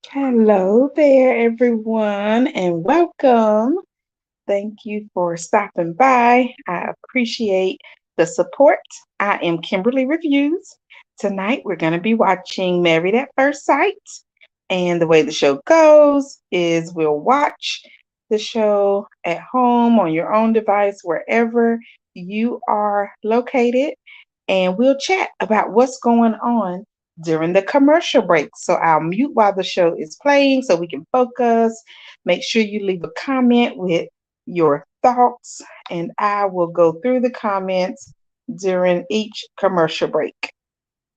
Hello there, everyone, and welcome. Thank you for stopping by. I appreciate the support. I am Kimberly Reviews. Tonight, we're going to be watching Married at First Sight. And the way the show goes is we'll watch the show at home on your own device, wherever you are located, and we'll chat about what's going on during the commercial break. So I'll mute while the show is playing so we can focus. Make sure you leave a comment with your thoughts, and I will go through the comments during each commercial break.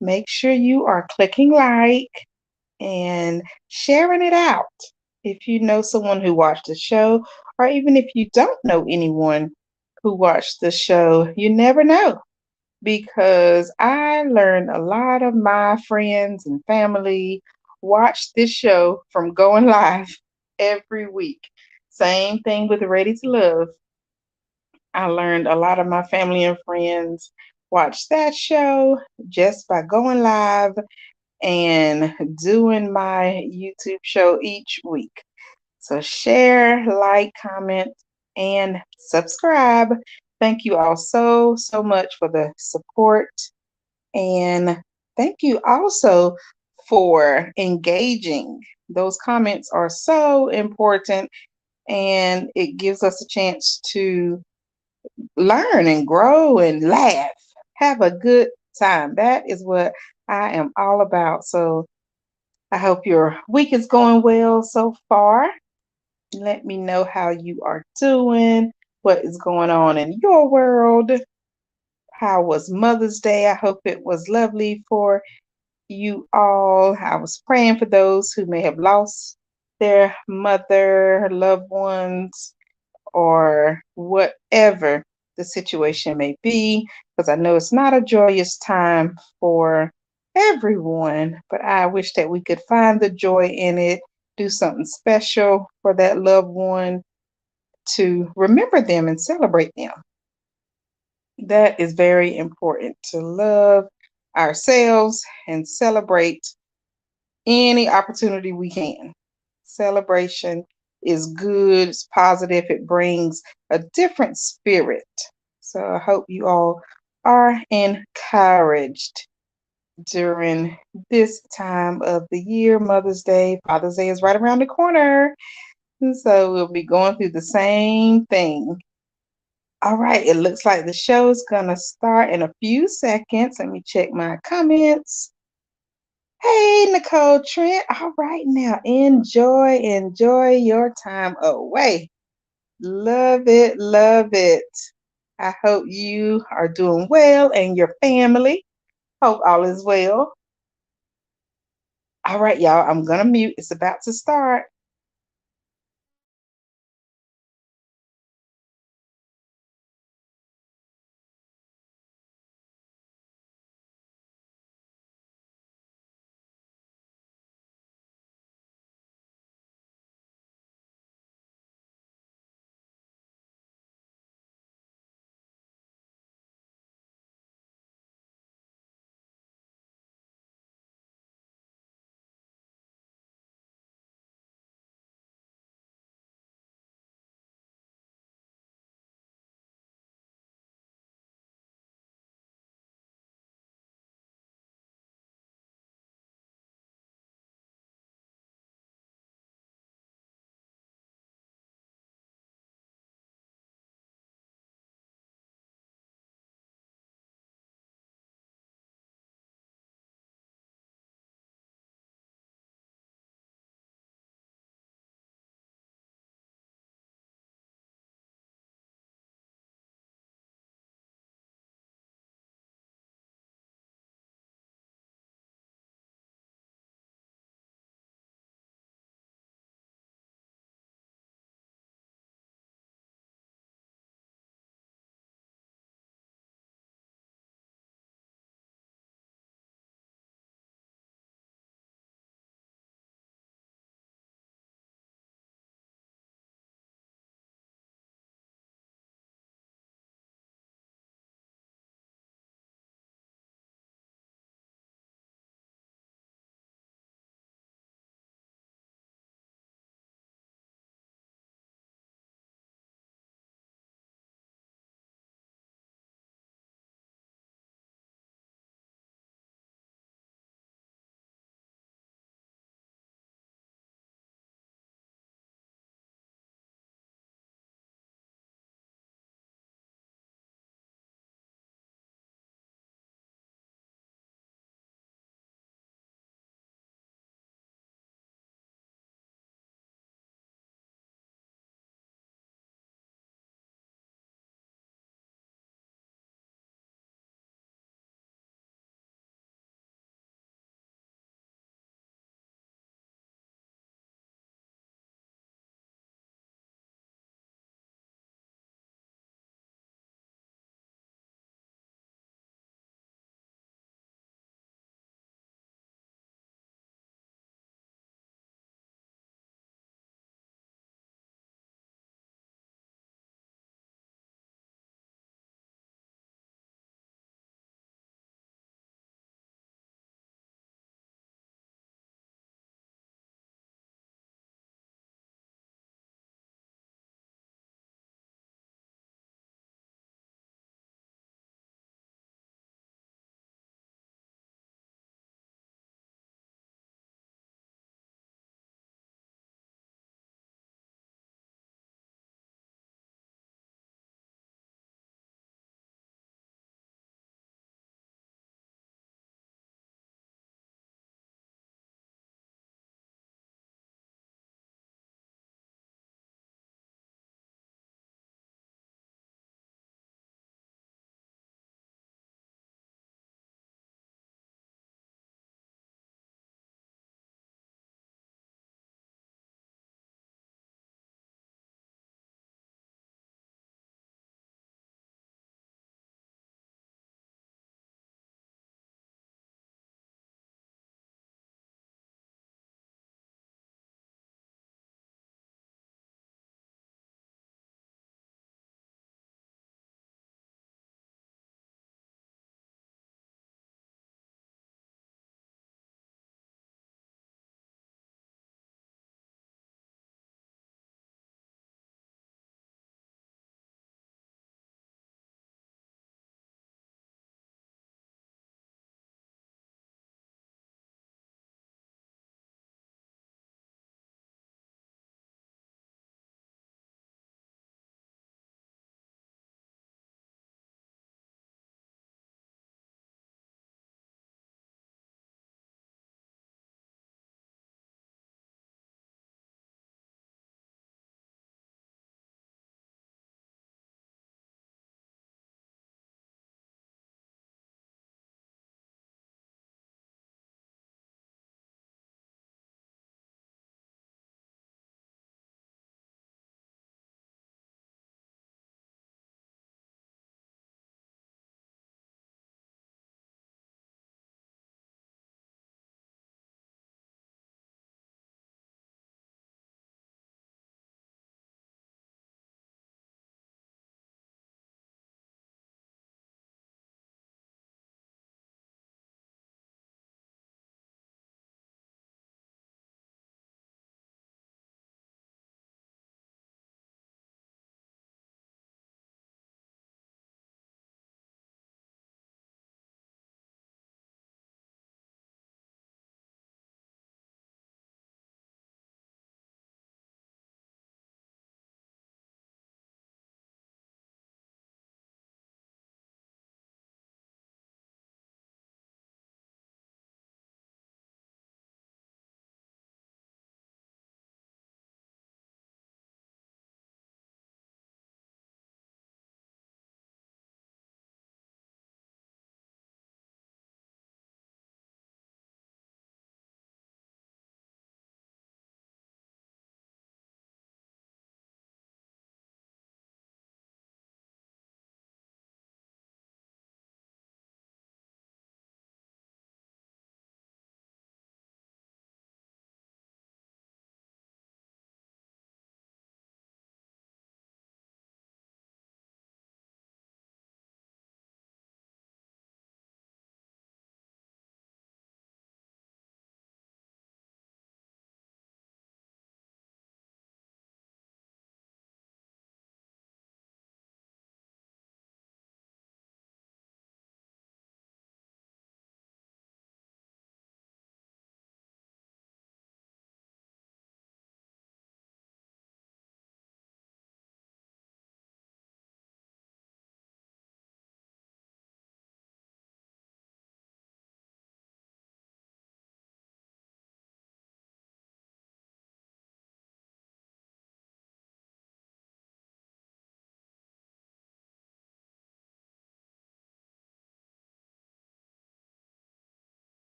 Make sure you are clicking like and sharing it out. If you know someone who watched the show, or even if you don't know anyone who watched the show, you never know, because I learned a lot of my friends and family watch this show from going live every week. Same thing with Ready to Love. I learned a lot of my family and friends watch that show just by going live and doing my YouTube show each week. So share, like, comment, and subscribe. Thank you all so much for the support. And thank you also for engaging. Those comments are so important, and it gives us a chance to learn and grow and laugh, have a good time. That is what I am all about. So I hope your week is going well so far. Let me know how you are doing, what is going on in your world. How was Mother's Day? I hope it was lovely for you all. I was praying for those who may have lost their mother, loved ones, or whatever the situation may be, because I know it's not a joyous time for everyone, but I wish that we could find the joy in it, do something special for that loved one, to remember them and celebrate them. That is very important, to love ourselves and celebrate any opportunity we can. Celebration is good, it's positive, it brings a different spirit. So I hope you all are encouraged during this time of the year. Mother's Day, Father's Day is right around the corner. And so we'll be going through the same thing. All right, it looks like the show is going to start in a few seconds. Let me check my comments. Hey, Nicole Trent. All right, now enjoy your time away. Love it, love it. I hope you are doing well and your family. Hope all is well. All right, y'all, I'm going to mute. It's about to start.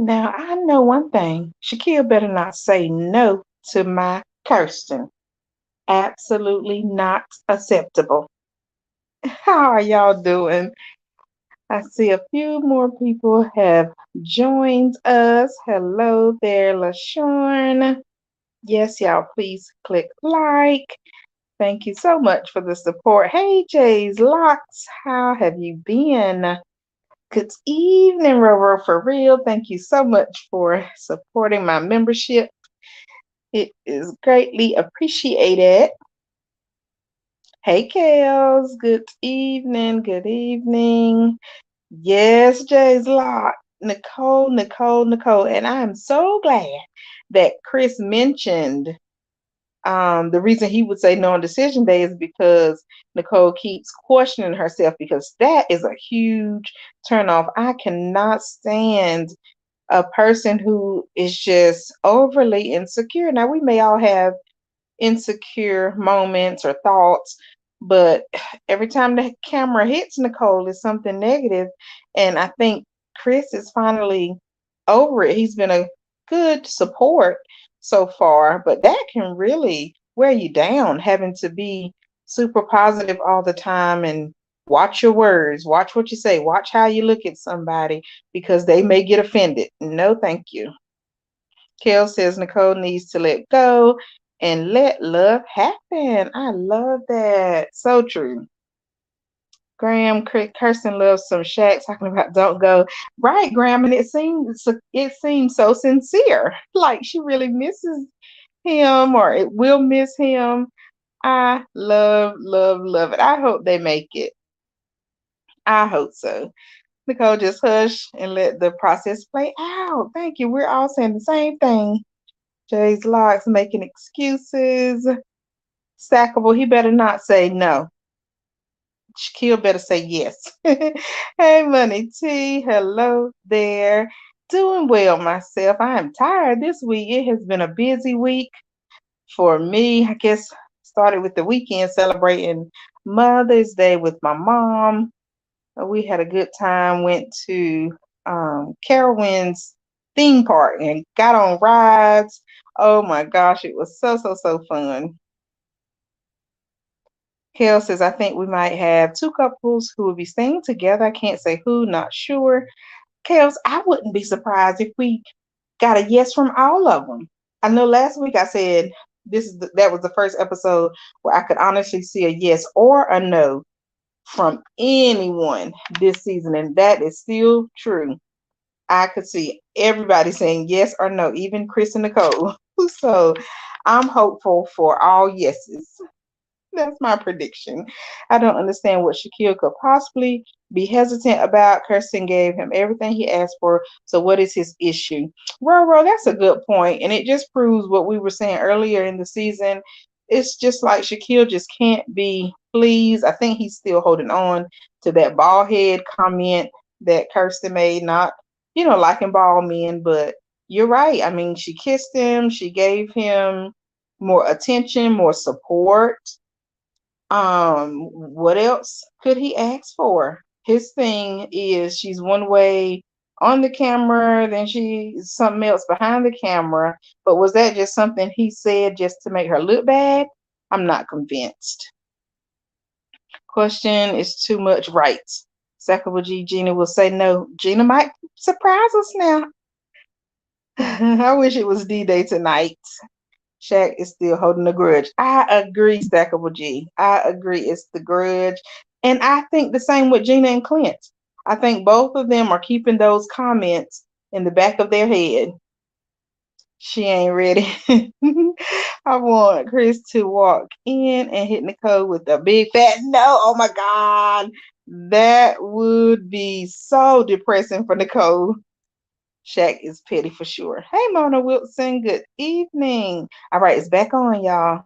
Now I know one thing. Shaquille better not say no to my Kirsten. Absolutely not acceptable. How are y'all doing? I see a few more people have joined us. Hello there, LaShawn. Yes, y'all, please click like. Thank you so much for the support. Hey, Jay's Locks, how have you been? Good evening, Roro, for real. Thank you so much for supporting my membership. It is greatly appreciated. Hey, Kels, good evening, good evening. Yes, Jay's Lock. Nicole. And I am so glad that Chris mentioned the reason he would say no on decision day is because Nicole keeps questioning herself because that is a huge turnoff. I cannot stand a person who is just overly insecure. Now, we may all have insecure moments or thoughts, but every time the camera hits Nicole, it's something negative. And I think Chris is finally over it. He's been a good support so far, but that can really wear you down, having to be super positive all the time and watch your words, watch what you say, watch how you look at somebody because they may get offended. No, thank you. Kel says Nicole needs to let go and let love happen. I love that. So true. Graham, Kirsten loves some Shaq talking about don't go. Right, Graham, and it seems so sincere. Like she really misses him or it will miss him. I love it. I hope they make it. I hope so. Nicole, just hush and let the process play out. Thank you. We're all saying the same thing. Jay's Locks making excuses. Stackable, he better not say no. Shaquille better say yes. Hey, Money T, hello there. Doing well myself. I am tired this week. It has been a busy week for me. I guess started with the weekend celebrating Mother's Day with my mom. We had a good time. Went to Carowinds theme park and got on rides. Oh my gosh, it was so fun. Kel says, I think we might have two couples who will be staying together. I can't say who, not sure. Kels, I wouldn't be surprised if we got a yes from all of them. I know last week I said that was the first episode where I could honestly see a yes or a no from anyone this season, and that is still true. I could see everybody saying yes or no, even Chris and Nicole. So I'm hopeful for all yeses. That's my prediction. I don't understand what Shaquille could possibly be hesitant about. Kirsten gave him everything he asked for. So what is his issue? Roro, that's a good point. And it just proves what we were saying earlier in the season. It's just like Shaquille just can't be pleased. I think he's still holding on to that bald head comment that Kirsten made, not, liking bald men, but you're right. I mean, she kissed him, she gave him more attention, more support. What else could he ask for? His thing is she's one way on the camera, then she's something else behind the camera. But was that just something he said just to make her look bad? I'm not convinced. Question is too much right. Sackable G Gina will say no. Gina might surprise us now. I wish it was D-Day tonight. Shaq is still holding a grudge. I agree, Stackable G. I agree. It's the grudge. And I think the same with Gina and Clint. I think both of them are keeping those comments in the back of their head. She ain't ready. I want Chris to walk in and hit Nicole with a big fat no. Oh my God. That would be so depressing for Nicole. Shaq is petty for sure. Hey, Mona Wilson. Good evening. All right, it's back on, y'all.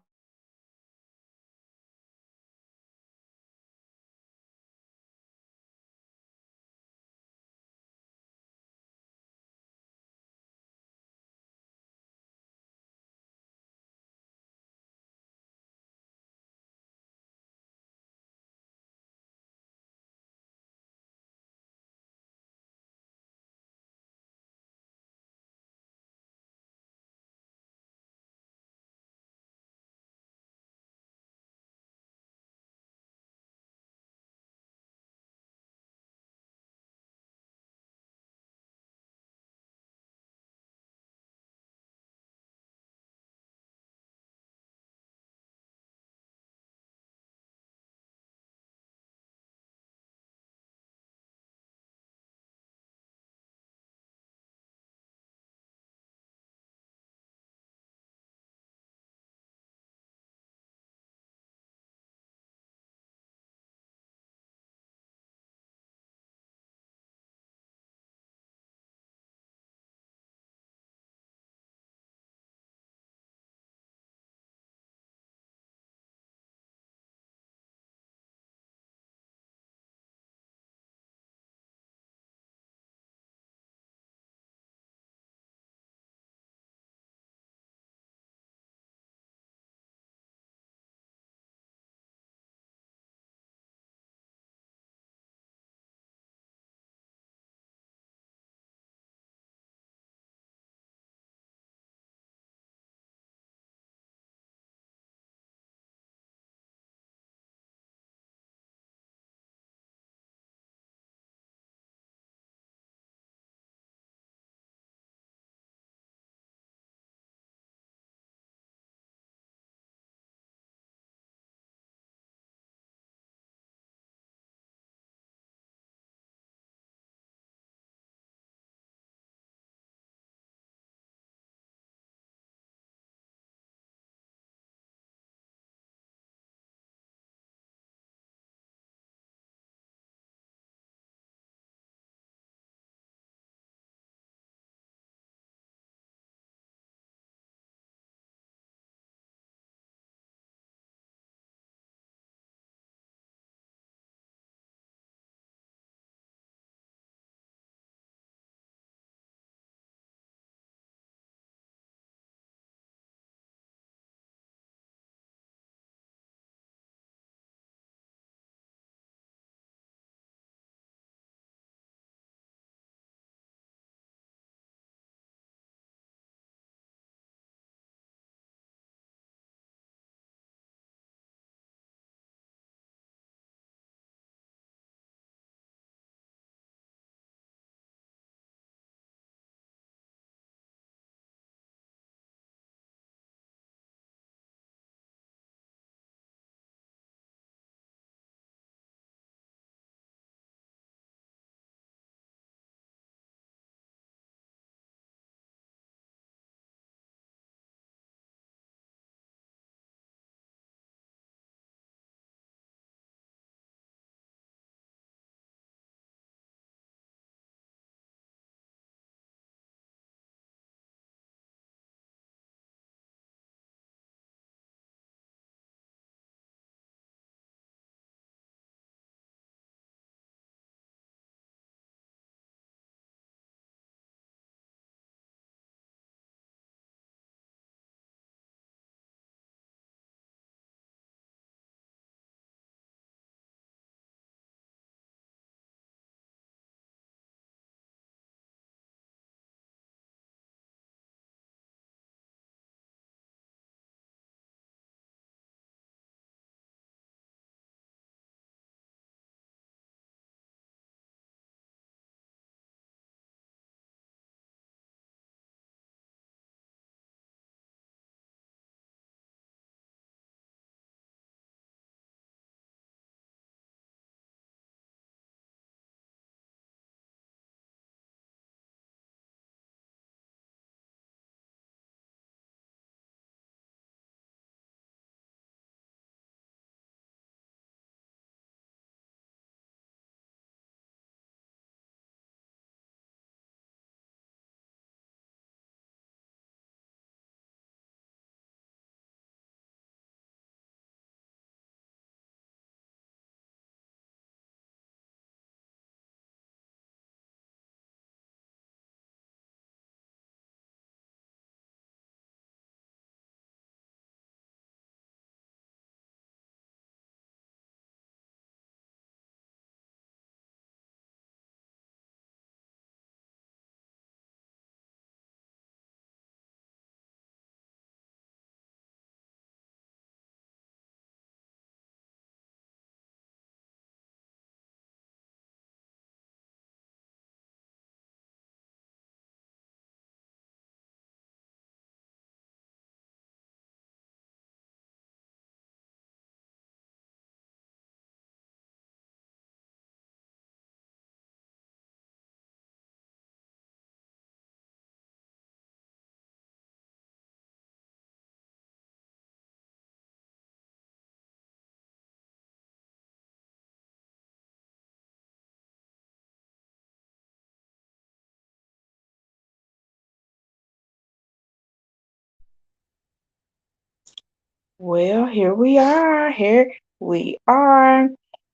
Well, here we are. Here we are.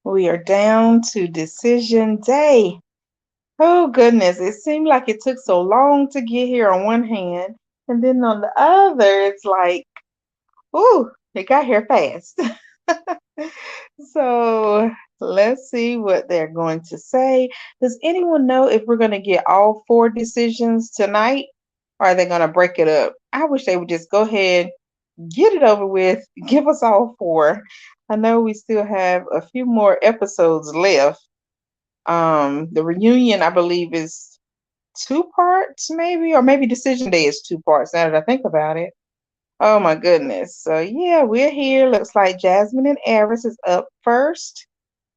We are down to decision day. Oh, goodness. It seemed like it took so long to get here on one hand. And then on the other, it's like, ooh, it got here fast. So let's see what they're going to say. Does anyone know if we're going to get all four decisions tonight? Or are they going to break it up? I wish they would just go ahead, get it over with, give us all four. I know we still have a few more episodes left. The reunion, I believe, is two parts, maybe, or maybe Decision Day is two parts now that I think about it. Oh my goodness. So yeah, we're here. Looks like Jasmine and Aris is up first.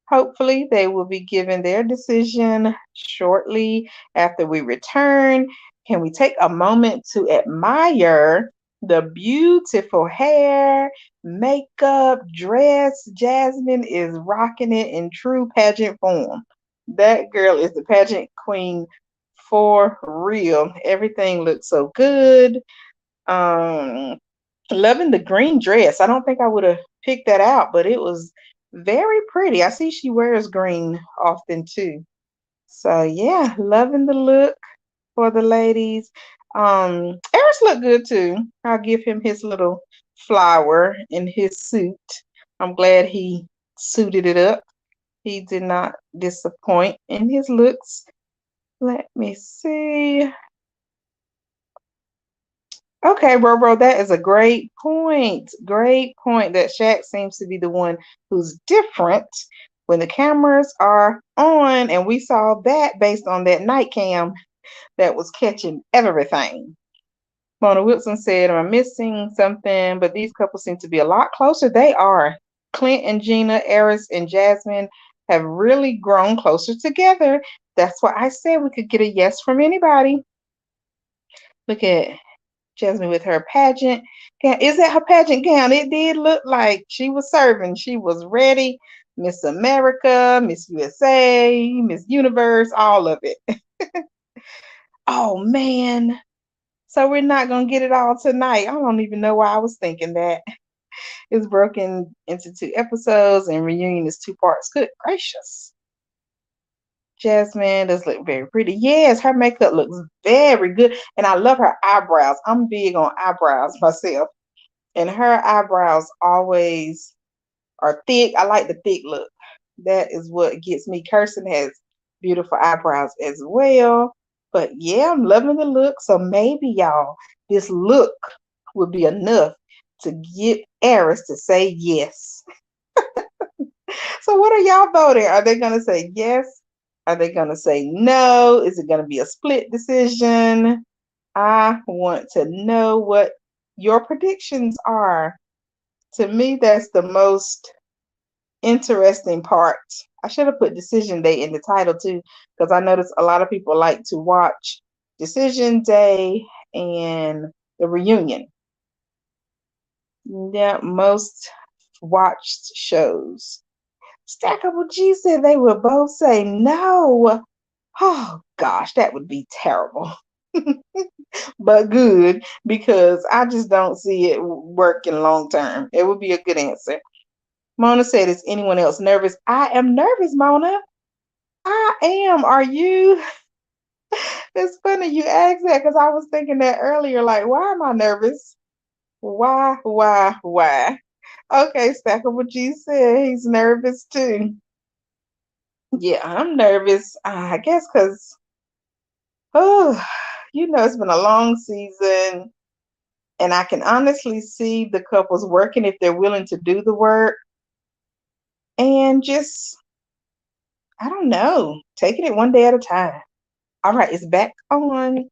Hopefully, they will be giving their decision shortly after we return. Can we take a moment to admire the beautiful hair, makeup, dress? Jasmine is rocking it in true pageant form. That girl is the pageant queen for real. Everything looks so good. Um, Loving the green dress. I don't think I would have picked that out, but it was very pretty. I see she wears green often too. So yeah, loving the look for the ladies. Eris looked good too. I'll give him his little flower in his suit. I'm glad he suited it up. He did not disappoint in his looks. Let me see. Okay, bro, that is a great point. Great point that Shaq seems to be the one who's different when the cameras are on, and we saw that based on that night cam that was catching everything. Mona Wilson said, am I missing something? But these couples seem to be a lot closer. They are. Clint and Gina, Eris and Jasmine have really grown closer together. That's why I said we could get a yes from anybody. Look at Jasmine with her pageant gown. Is that her pageant gown? It did look like she was serving. She was ready. Miss America, Miss USA, Miss Universe, all of it. Oh man. So we're not gonna get it all tonight. I don't even know why I was thinking that. It's broken into two episodes and reunion is two parts. Good gracious. Jasmine does look very pretty. Yes, her makeup looks very good. And I love her eyebrows. I'm big on eyebrows myself. And her eyebrows always are thick. I like the thick look. That is what gets me. Kirsten has beautiful eyebrows as well. But yeah, I'm loving the look. So maybe y'all, this look would be enough to get Eris to say yes. So what are y'all voting? Are they gonna say yes? Are they gonna say no? Is it gonna be a split decision? I want to know what your predictions are. To me, that's the most interesting part. I should have put Decision Day in the title too, because I noticed a lot of people like to watch Decision Day and the reunion. Yeah, most watched shows. Stackable G said they would both say no. Oh gosh, that would be terrible. But good because I just don't see it working long term. It would be a good answer. Mona said, is anyone else nervous? I am nervous, Mona. I am. Are you? It's funny you asked that because I was thinking that earlier. Like, why am I nervous? Why? Okay, Stackable G said he's nervous too. Yeah, I'm nervous. I guess because, oh, it's been a long season. And I can honestly see the couples working if they're willing to do the work. And just, I don't know, taking it one day at a time. All right, it's back on.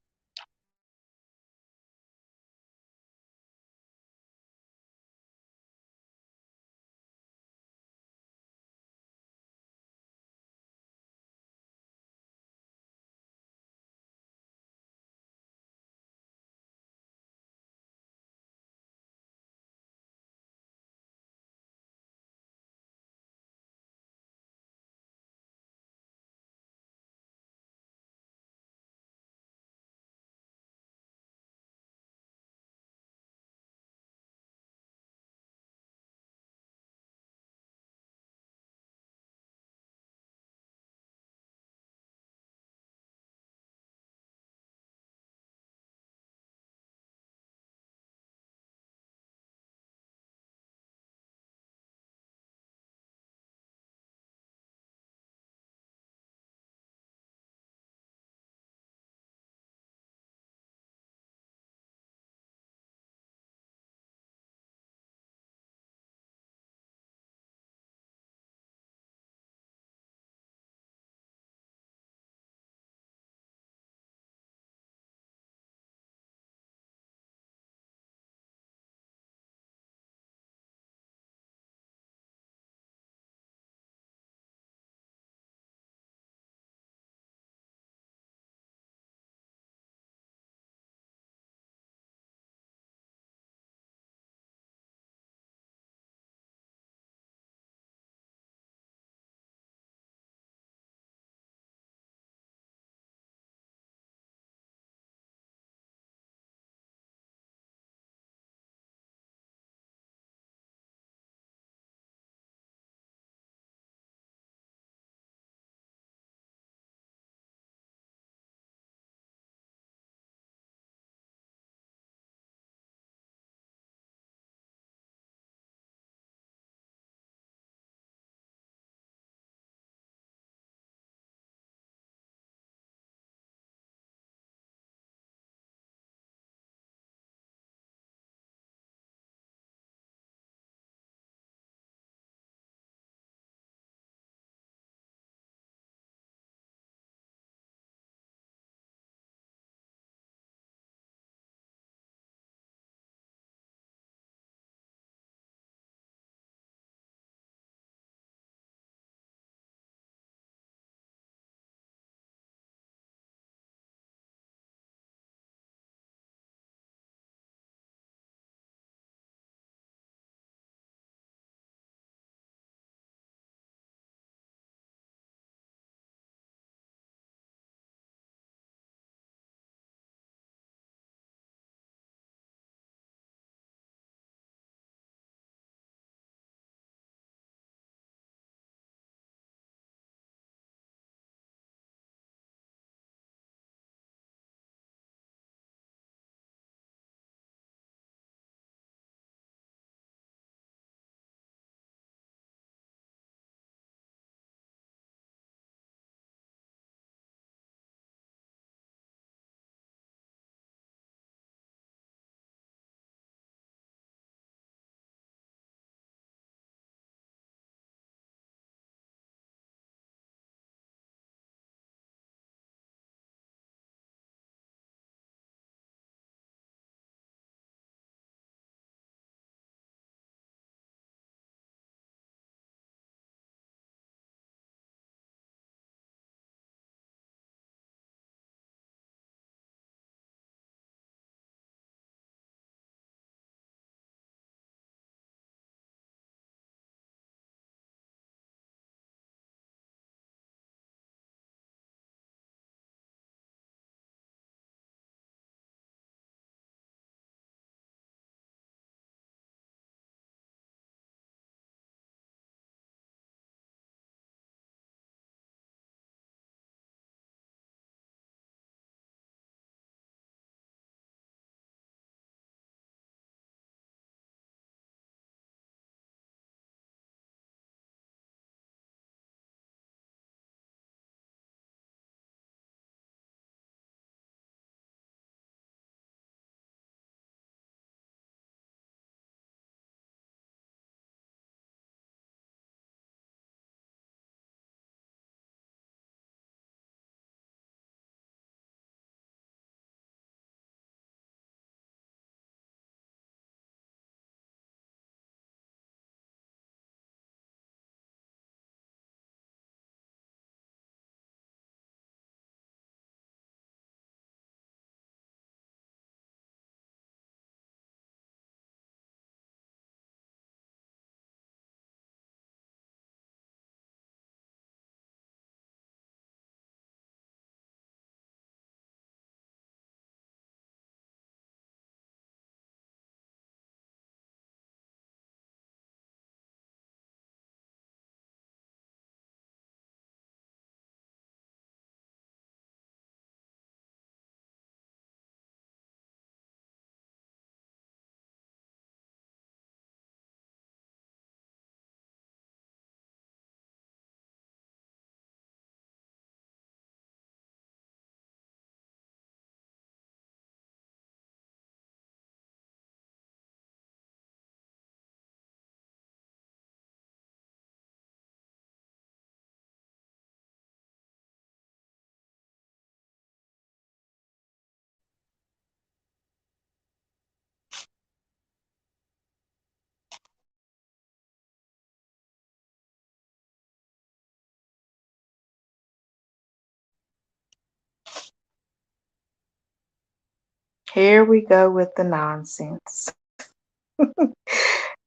Here we go with the nonsense.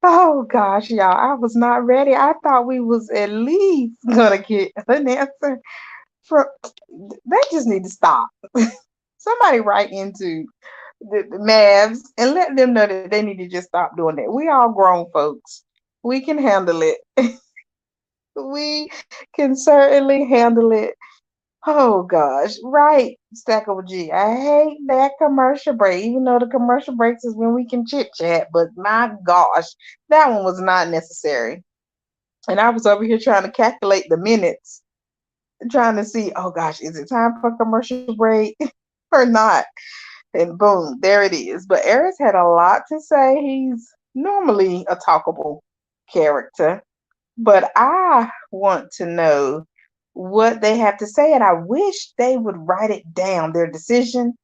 Oh gosh, y'all, I was not ready. I thought we was at least gonna get an answer from they just need to stop. Somebody write into the Mavs and let them know that they need to just stop doing that. We all grown folks. We can handle it. We can certainly handle it. Oh gosh, right, Stackable G. I hate that commercial break, even though the commercial breaks is when we can chit chat, but my gosh, that one was not necessary. And I was over here trying to calculate the minutes, trying to see, oh gosh, is it time for a commercial break or not? And boom, there it is. But Eris had a lot to say. He's normally a talkable character, but I want to know what they have to say, and I wish they would write it down, their decision.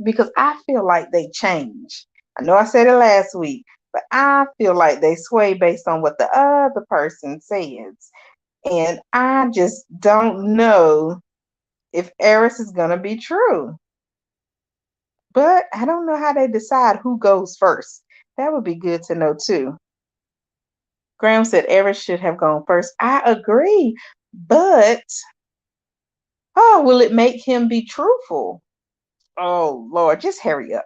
Because I feel like they change. I know I said it last week, but I feel like they sway based on what the other person says. And I just don't know if Eris is going to be true. But I don't know how they decide who goes first. That would be good to know too. Graham said Eris should have gone first. I agree. But, will it make him be truthful? Oh, Lord, just hurry up.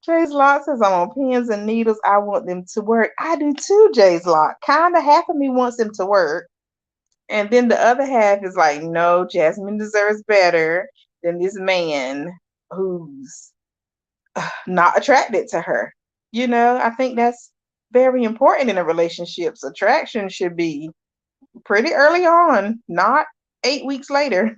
Jay's Lock says, I'm on pins and needles. I want them to work. I do too, Jay's Lock. Kind of half of me wants them to work. And then the other half is like, no, Jasmine deserves better than this man who's not attracted to her. I think that's very important in a relationship. Attraction should be pretty early on, not 8 weeks later.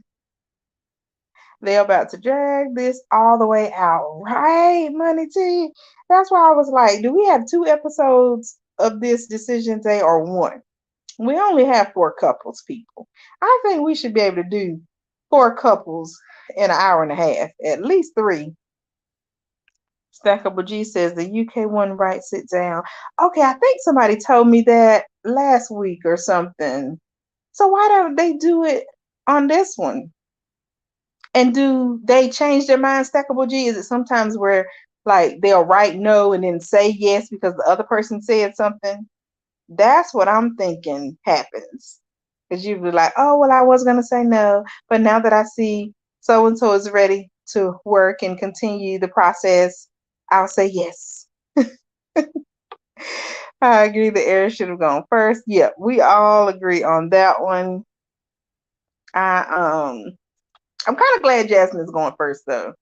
They're about to drag this all the way out, right, Money T? That's why I was like, do we have 2 episodes of this decision day or one? We only have 4 couples, people. I think we should be able to do 4 couples in an hour and a half, at least 3. Stackable G says the UK one writes it down. Okay, I think somebody told me that last week or something. So why don't they do it on this one? And do they change their mind, Stackable G? Is it sometimes where like they'll write no and then say yes because the other person said something? That's what I'm thinking happens. Because you'd be like, oh, well, I was going to say no, but now that I see so and so is ready to work and continue the process, I'll say yes. I agree the air should have gone first. Yeah, we all agree on that one. I'm kind of glad Jasmine's going first though.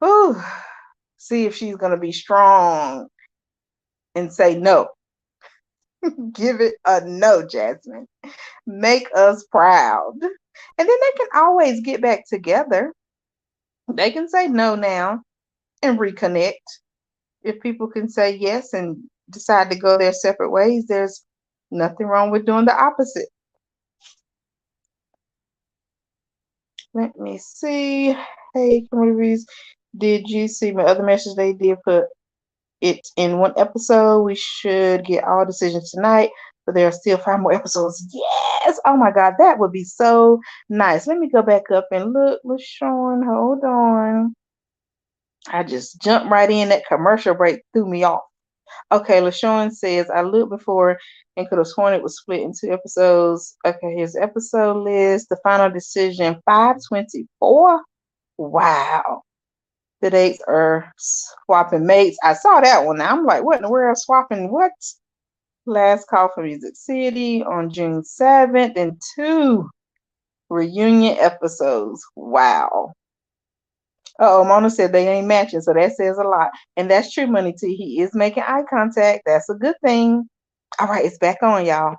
Ooh, see if she's gonna be strong and say no. Give it a no, Jasmine. Make us proud. And then they can always get back together. They can say no now and reconnect. If people can say yes and decide to go their separate ways, there's nothing wrong with doing the opposite. Let me see. Hey, communities, did you see my other message? They did put it in one episode. We should get all decisions tonight, but there are still 5 more episodes. Yes! Oh my God, that would be so nice. Let me go back up and look. LaShawn, hold on. I just jumped right in. That commercial break threw me off. Okay, LaShawn says, I looked before and could have sworn it was split in 2 episodes. Okay, here's the episode list. The final decision, 524. Wow. The dates are swapping mates. I saw that one. I'm like, what in the world? Swapping what? Last call for Music City on June 7th and 2 reunion episodes. Wow. Mona said they ain't matching, so that says a lot. And that's true, Money T. He is making eye contact. That's a good thing. All right, it's back on, y'all.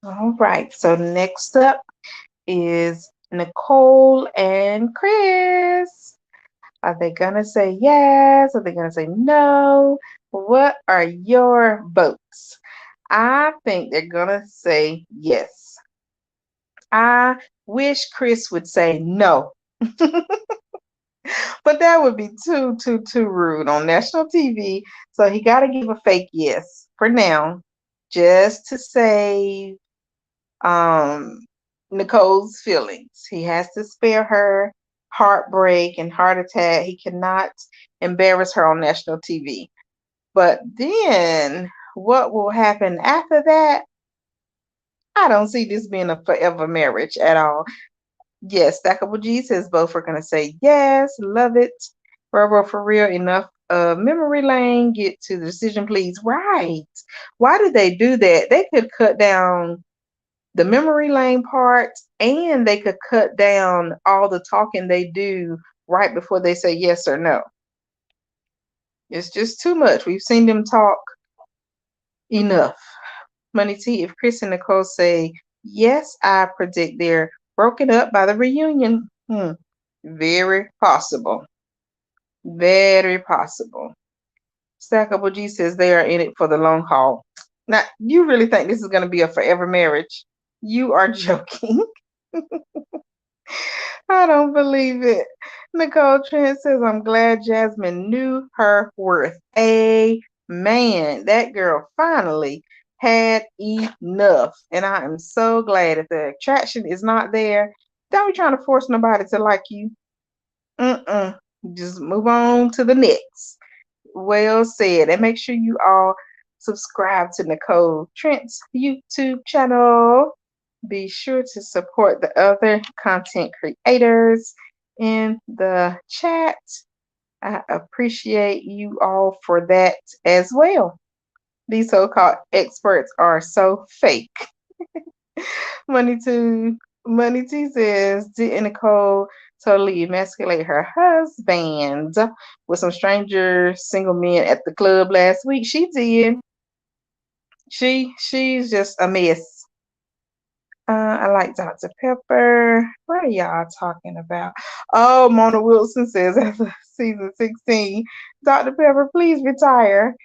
All right. So next up is Nicole and Chris. Are they gonna say yes? Are they gonna say no? What are your votes? I think they're gonna say yes. I wish Chris would say no, but that would be too rude on national TV. So he got to give a fake yes for now, just to save um Nicole's feelings. He has to spare her heartbreak and heart attack. He cannot embarrass her on national TV. But then what will happen after that? I don't see this being a forever marriage at all. Yes, Stackable G says both are gonna say yes, love it. Robo for real, enough memory lane, get to the decision, please. Right. Why did they do that? They could cut down the memory lane part, and they could cut down all the talking they do right before they say yes or no. It's just too much. We've seen them talk enough. Money T, if Chris and Nicole say yes, I predict they're broken up by the reunion. Very possible. Very possible. Stackable G says they are in it for the long haul. Now, you really think this is going to be a forever marriage? You are joking. I don't believe it. Nicole Trent says, I'm glad Jasmine knew her worth. Man, that girl finally had enough. And I am so glad if the attraction is not there, don't be trying to force nobody to like you. Mm-mm. Just move on to the next. Well said. And make sure you all subscribe to Nicole Trent's YouTube channel. Be sure to support the other content creators in the chat. I appreciate you all for that as well. These so-called experts are so fake. Money to Money T says, didn't Nicole totally emasculate her husband with some stranger single men at the club last week? She did. She's just a mess. I like Dr. Pepper. What are y'all talking about? Oh, Mona Wilson says after season 16, Dr. Pepper, please retire.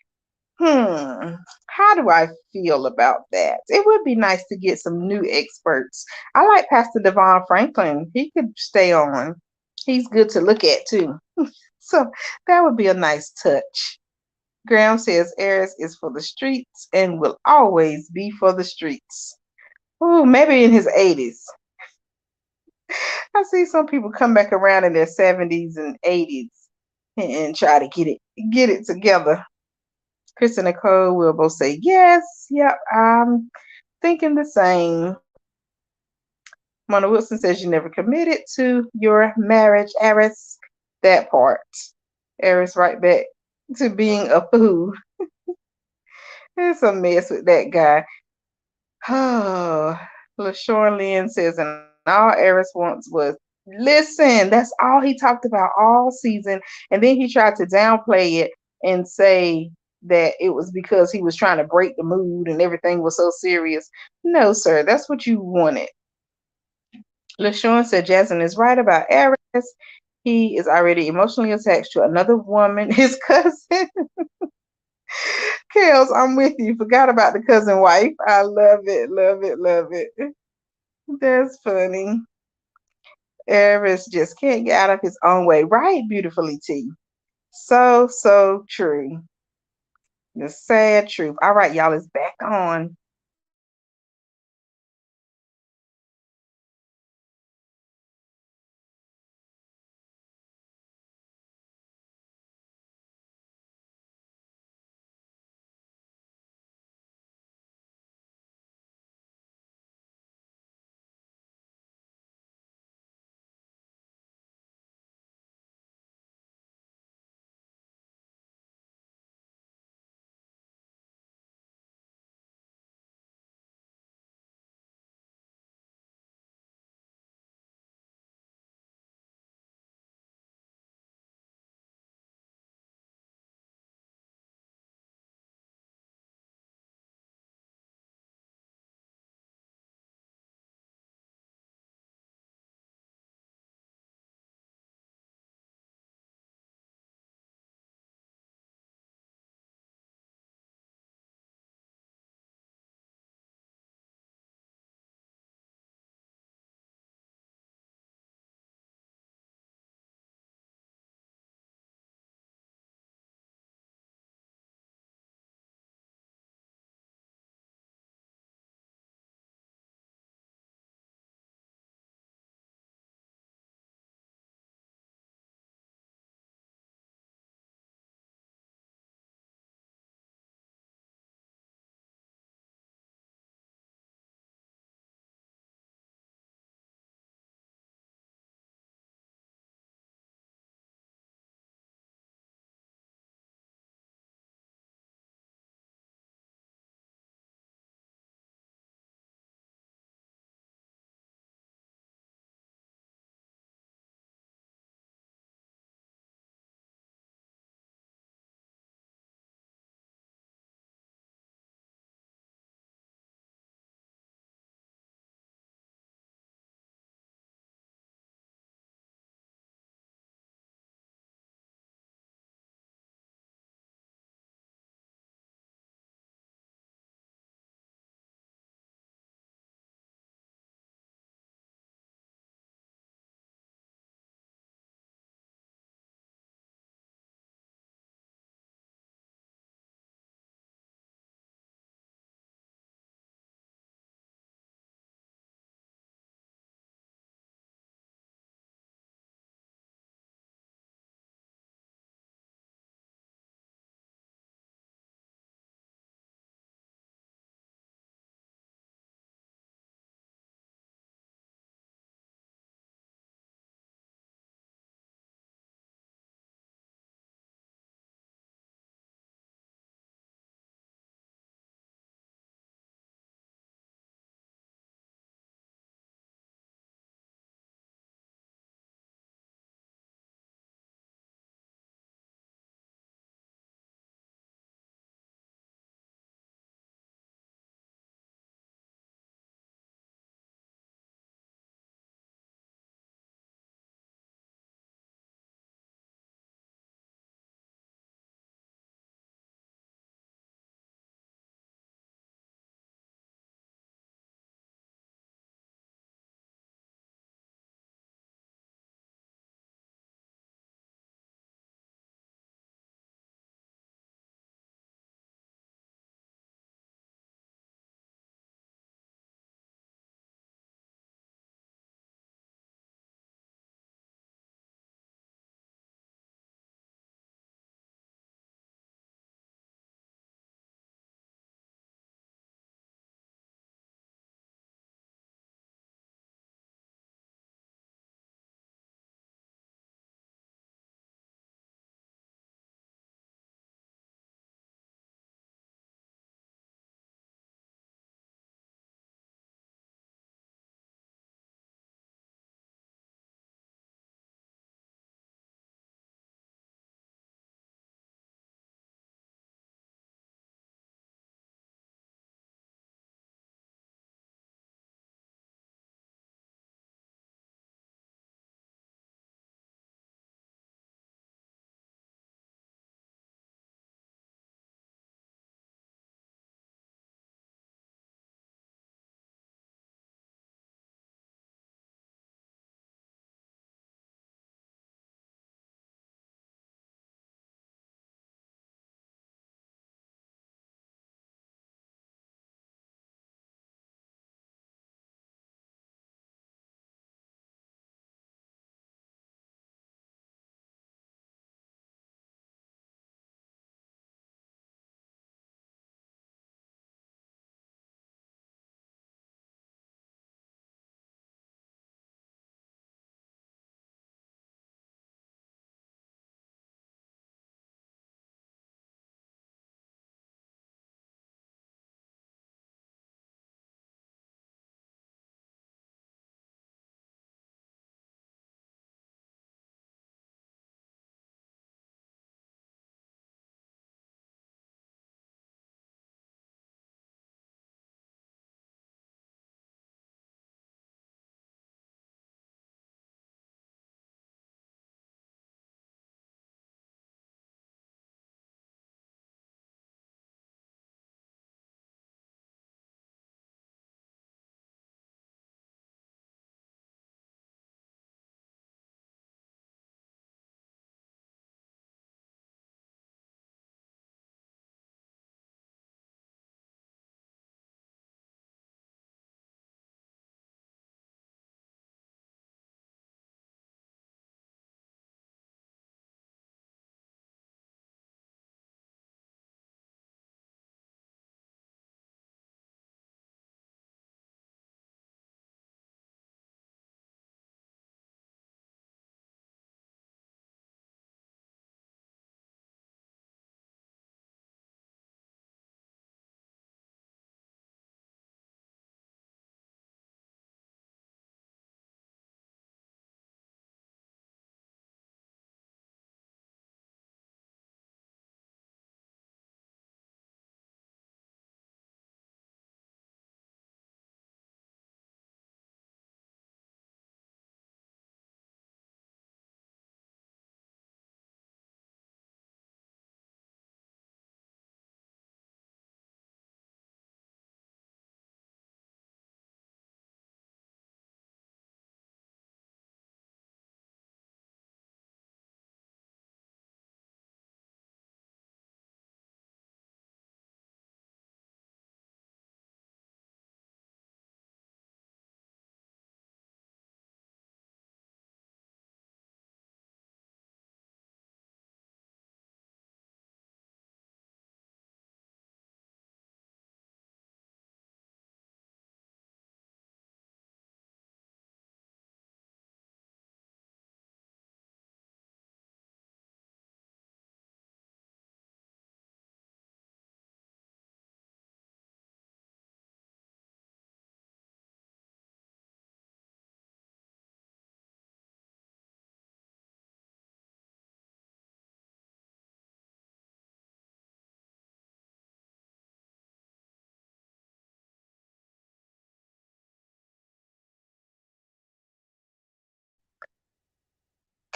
How do I feel about that? It would be nice to get some new experts. I like Pastor Devon Franklin. He could stay on. He's good to look at too. So that would be a nice touch. Graham says Eris is for the streets and will always be for the streets. Ooh, maybe in his 80s. I see some people come back around in their 70s and 80s and try to get it together. Chris and Nicole will both say yes. Yep, I'm thinking the same. Mona Wilson says you never committed to your marriage, Eris. That part. Eris right back to being a fool. It's a mess with that guy. Oh, LaShawn Lynn says, and all Eris wants was listen. That's all he talked about all season. And then he tried to downplay it and say that it was because he was trying to break the mood and everything was so serious. No, sir, that's what you wanted. LaShawn said Jasmine is right about Eris. He is already emotionally attached to another woman, his cousin. Kels, I'm with you. Forgot about the cousin wife. I love it, love it, love it. That's funny. Eris just can't get out of his own way. Right, beautifully, T. So true. The sad truth. All right, y'all, it's back on.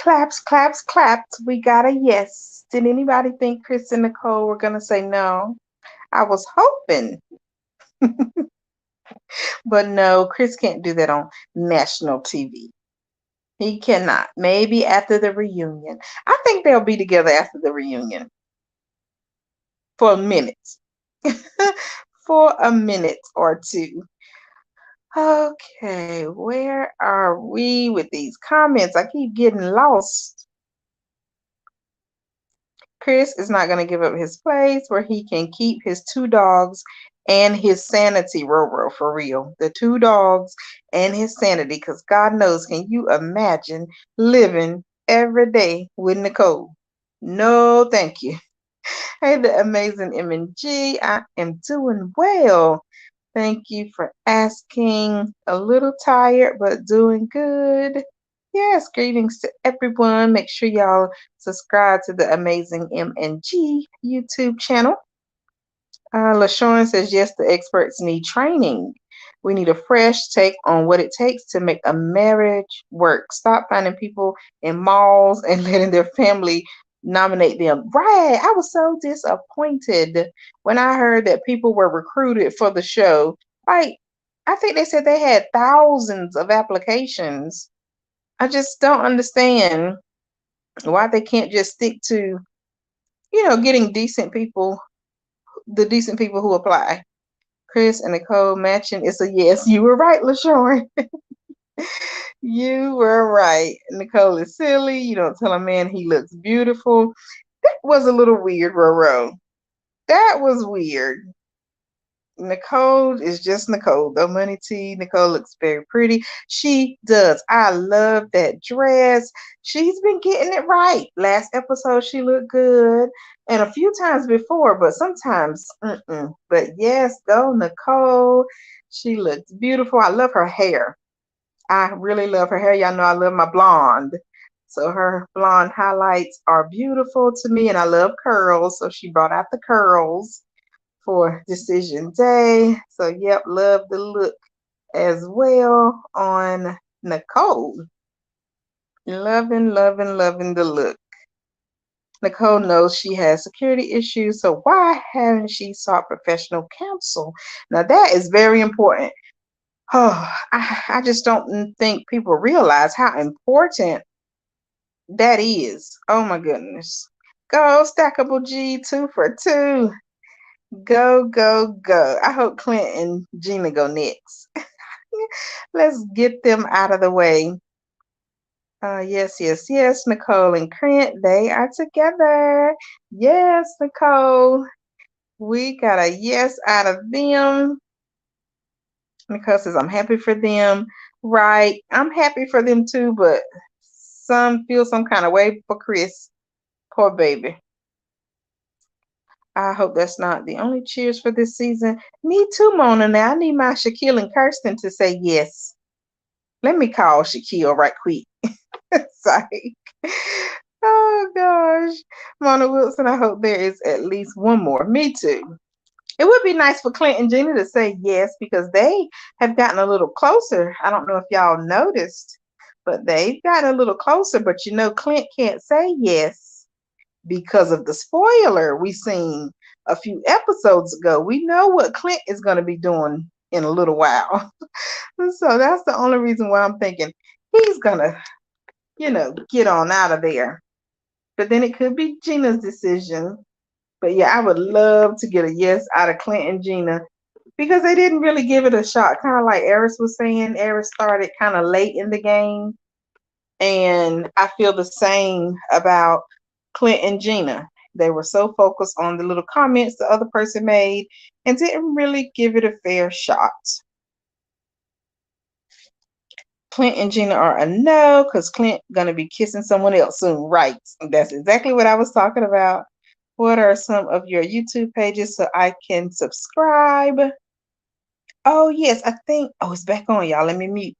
Claps, claps, claps. We got a yes. Did anybody think Chris and Nicole were going to say no? I was hoping, but no, Chris can't do that on national TV. He cannot. Maybe after the reunion. I think they'll be together after the reunion for a minute. For a minute or two. Okay, where are we with these comments? I keep getting lost. Chris is not going to give up his place where he can keep his two dogs and his sanity, Roro, for real. The two dogs and his sanity, because God knows, can you imagine living every day with Nicole? No, thank you. Hey, the amazing MNG. I am doing well. Thank you for asking. A little tired, but doing good. Yes, greetings to everyone. Make sure y'all subscribe to the amazing MNG YouTube channel. LaShawn says, yes, the experts need training. We need a fresh take on what it takes to make a marriage work. Stop finding people in malls and letting their family nominate them. Right. I was so disappointed when I heard that people were recruited for the show. Like, I think they said they had thousands of applications. I just don't understand why they can't just stick to, getting decent people, the decent people who apply. Chris and Nicole matching. It's a yes. You were right, LaShawn. You were right. Nicole is silly. You don't tell a man he looks beautiful. That was a little weird, Roro. That was weird. Nicole is just Nicole. The money tea. Nicole looks very pretty. She does. I love that dress. She's been getting it right. Last episode, she looked good. And a few times before, but sometimes, But yes, go Nicole. She looks beautiful. I love her hair. I really love her hair. Y'all know I love my blonde. So her blonde highlights are beautiful to me, and I love curls. So she brought out the curls for Decision Day. So, yep, love the look as well on Nicole. Loving, loving, loving the look. Nicole knows she has security issues, so why haven't she sought professional counsel? Now, that is very important. Oh, I just don't think people realize how important that is. Oh, my goodness. Go, Stackable G, 2 for 2. Go, go, go. I hope Clint and Gina go next. Let's get them out of the way. Yes, yes, yes. Nicole and Clint, they are together. Yes, Nicole. We got a yes out of them. Nicole says, I'm happy for them. Right. I'm happy for them too, but some feel some kind of way for Chris. Poor baby. I hope that's not the only cheers for this season. Me too, Mona. Now I need my Shaquille and Kirsten to say yes. Let me call Shaquille right quick. Sorry. Oh gosh. Mona Wilson, I hope there is at least one more. Me too. It would be nice for Clint and Gina to say yes because they have gotten a little closer. I don't know if y'all noticed, but they've gotten a little closer. But Clint can't say yes because of the spoiler we seen a few episodes ago. We know what Clint is going to be doing in a little while. So that's the only reason why I'm thinking he's going to, get on out of there. But then it could be Gina's decision. But yeah, I would love to get a yes out of Clint and Gina because they didn't really give it a shot. Kind of like Eris was saying, Eris started kind of late in the game. And I feel the same about Clint and Gina. They were so focused on the little comments the other person made and didn't really give it a fair shot. Clint and Gina are a no because Clint gonna be kissing someone else soon. Right. That's exactly what I was talking about. What are some of your YouTube pages so I can subscribe? Oh, yes, I think. Oh, it's back on, y'all. Let me mute.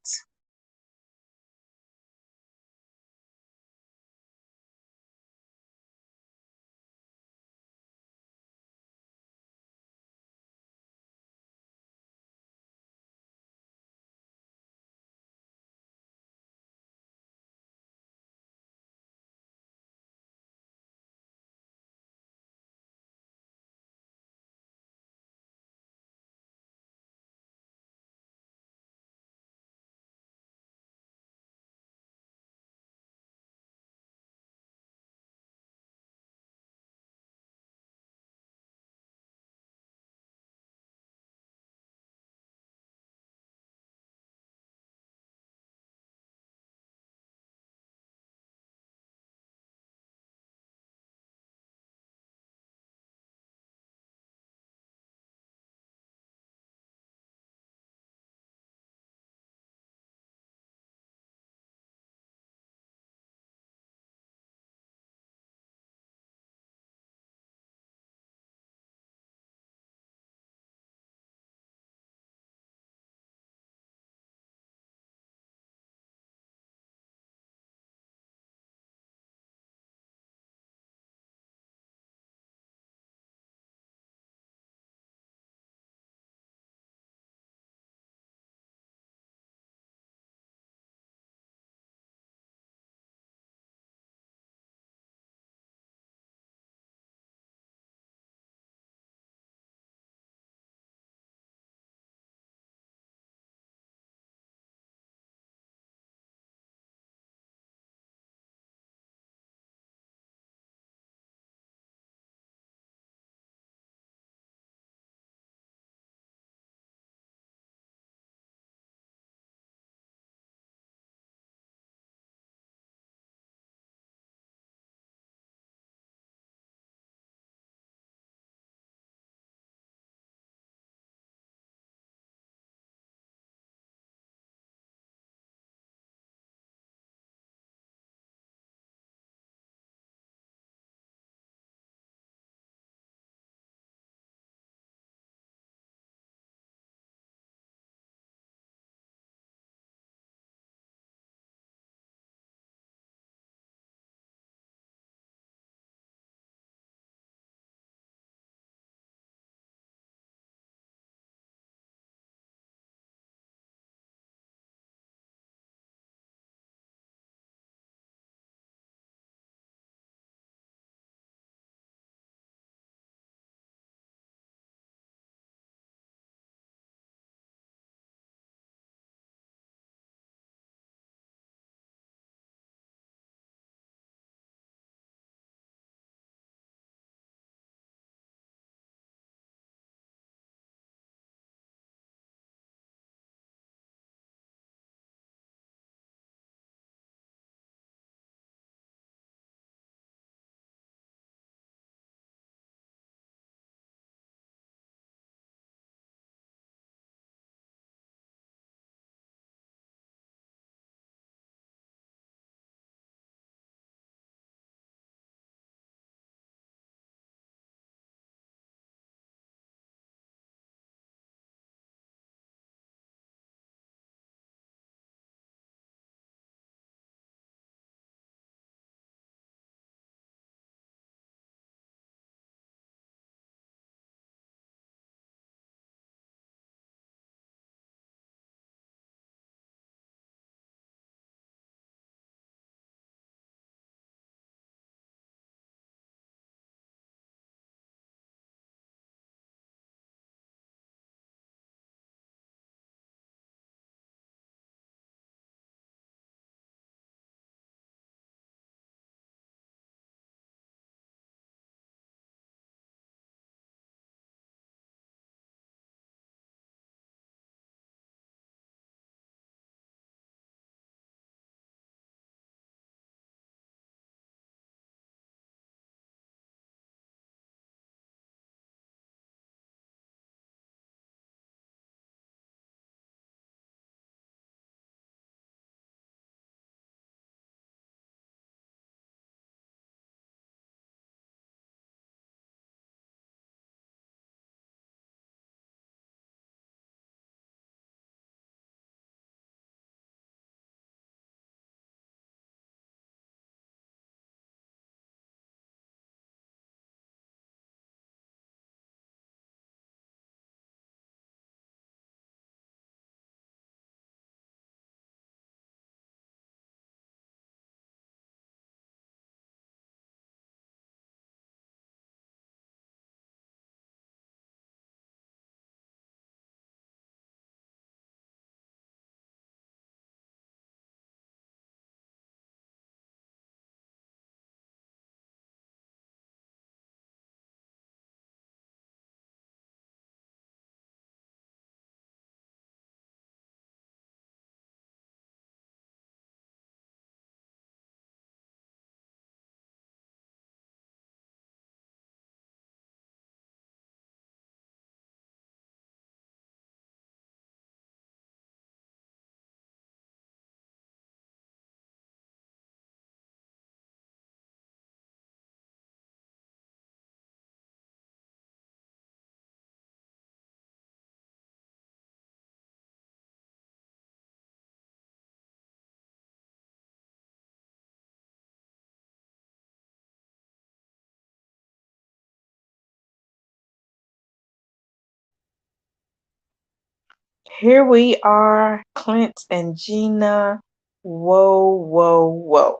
Here we are, Clint and Gina. Whoa, whoa, whoa.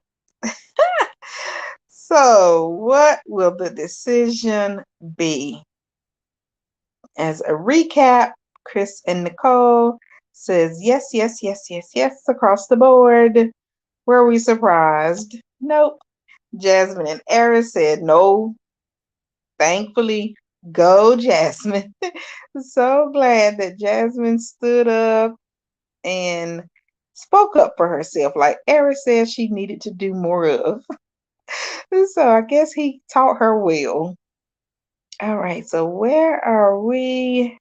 So, what will the decision be? As a recap, Chris and Nicole says yes, yes, yes, yes, yes across the board. Were we surprised? Nope. Jasmine and Eris said no. Thankfully, go Jasmine. So glad that Jasmine stood up and spoke up for herself, like Eris said she needed to do more of. So I guess he taught her well. All right, so where are we?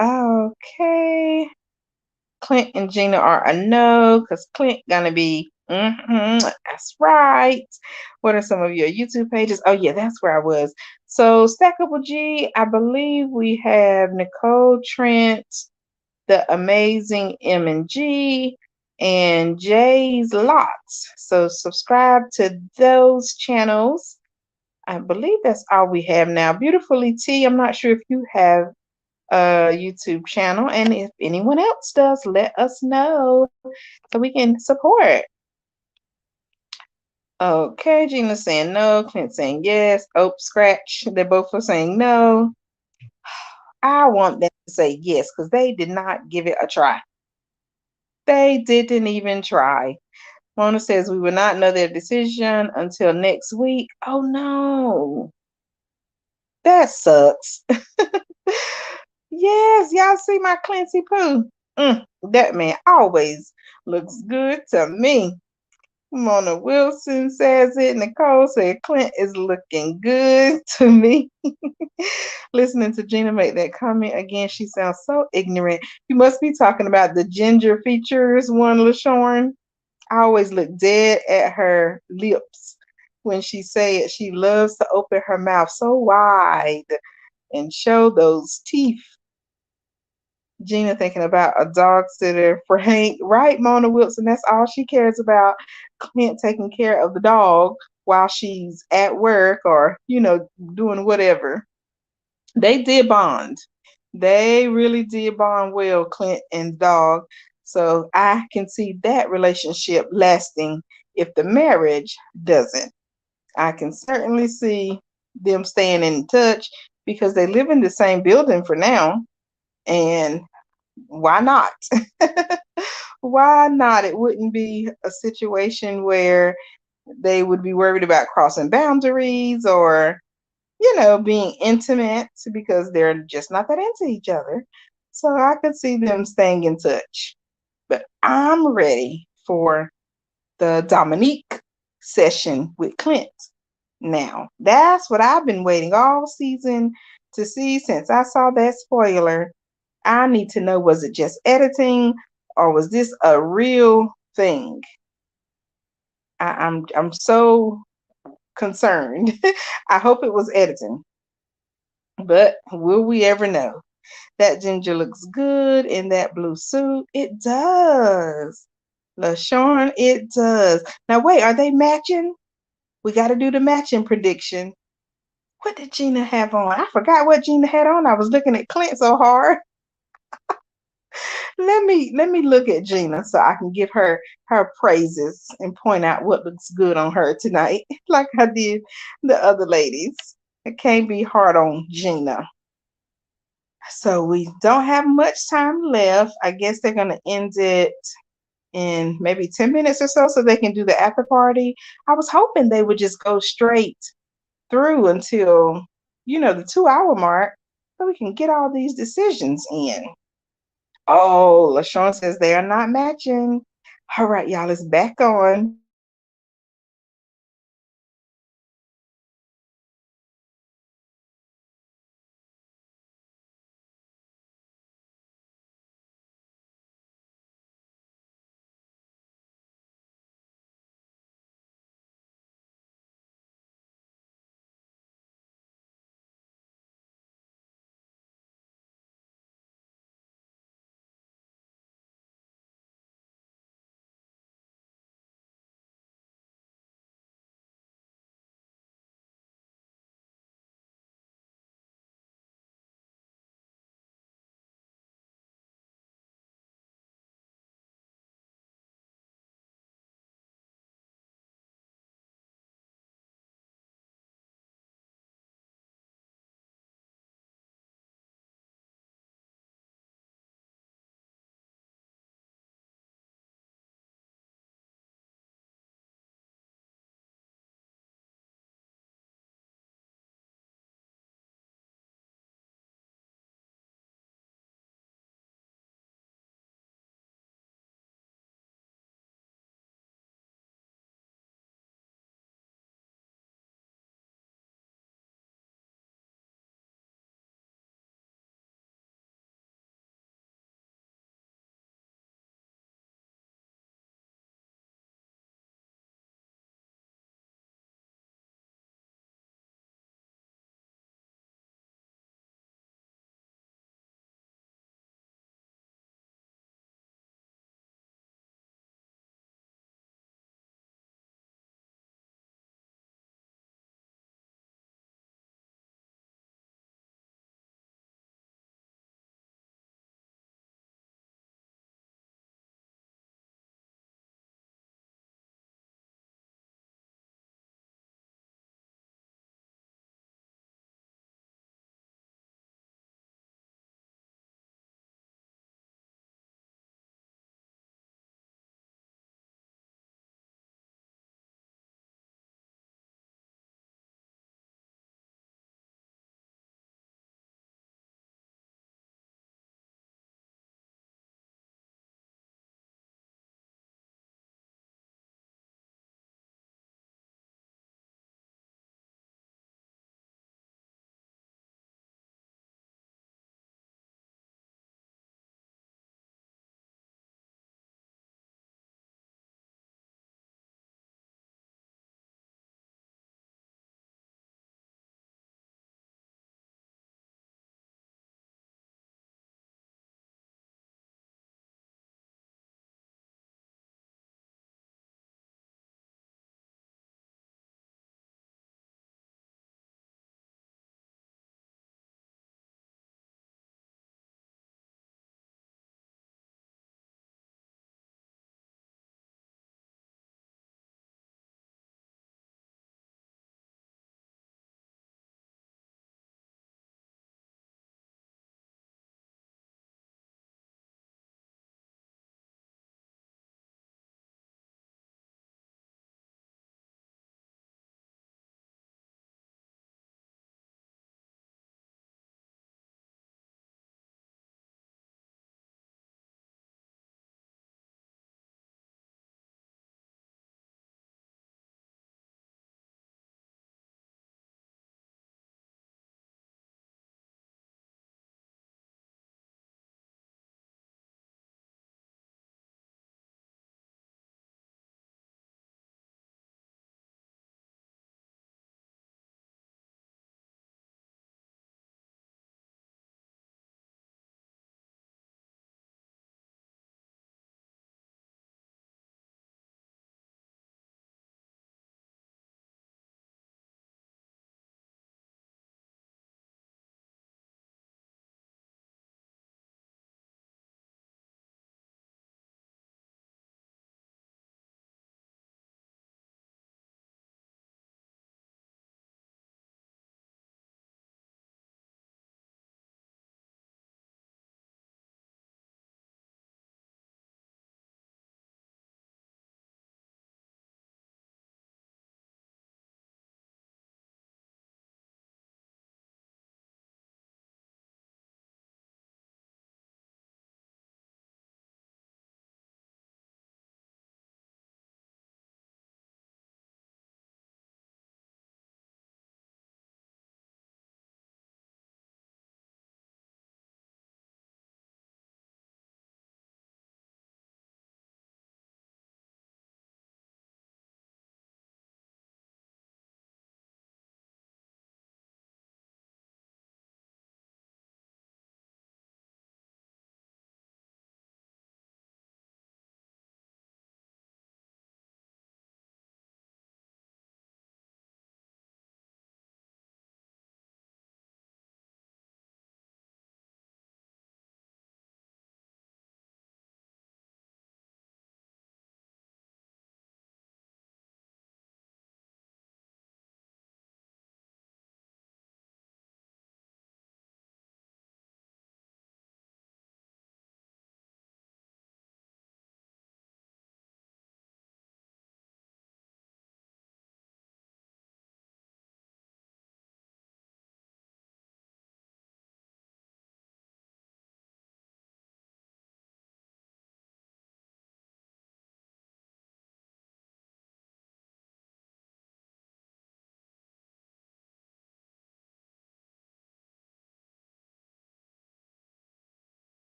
Okay. Clint and Gina are a no, because Clint gonna be, that's right. What are some of your YouTube pages? Oh yeah, that's where I was. So Stackable G, I believe we have Nicole Trent, the amazing M and G, and Jay's Lots. So subscribe to those channels. I believe that's all we have now. Beautifully T, I'm not sure if you have a YouTube channel, and if anyone else does, let us know so we can support. Okay, Gina saying no, Clint saying yes. Oh, scratch. They both are saying no. I want them to say yes because they did not give it a try. They didn't even try. Mona says we will not know their decision until next week. Oh no. That sucks. Yes, y'all see my Clancy Pooh. That man always looks good to me. Mona Wilson says it. Nicole said Clint is looking good to me. Listening to Gina make that comment again, she sounds so ignorant. You must be talking about the ginger features one, LaShawn. I always look dead at her lips when she say it. She loves to open her mouth so wide and show those teeth. Gina thinking about a dog sitter for Hank, right? Mona Wilson, that's all she cares about. Clint taking care of the dog while she's at work or, doing whatever. They did bond. They really did bond well, Clint and dog. So I can see that relationship lasting if the marriage doesn't. I can certainly see them staying in touch because they live in the same building for now. And why not? Why not? It wouldn't be a situation where they would be worried about crossing boundaries or, being intimate because they're just not that into each other. So I could see them staying in touch. But I'm ready for the Dominique session with Clint now. That's what I've been waiting all season to see since I saw that spoiler. I need to know, was it just editing or was this a real thing? I'm so concerned. I hope it was editing. But will we ever know? That ginger looks good in that blue suit. It does. LaShawn, it does. Now wait, are they matching? We got to do the matching prediction. What did Gina have on? I forgot what Gina had on. I was looking at Clint so hard. Let me look at Gina so I can give her praises and point out what looks good on her tonight, like I did the other ladies. It can't be hard on Gina. So we don't have much time left. I guess they're gonna end it in maybe 10 minutes or so they can do the after party. I was hoping they would just go straight through until, the 2 hour mark so we can get all these decisions in. Oh, LaShawn says they are not matching. All right, y'all, it's back on.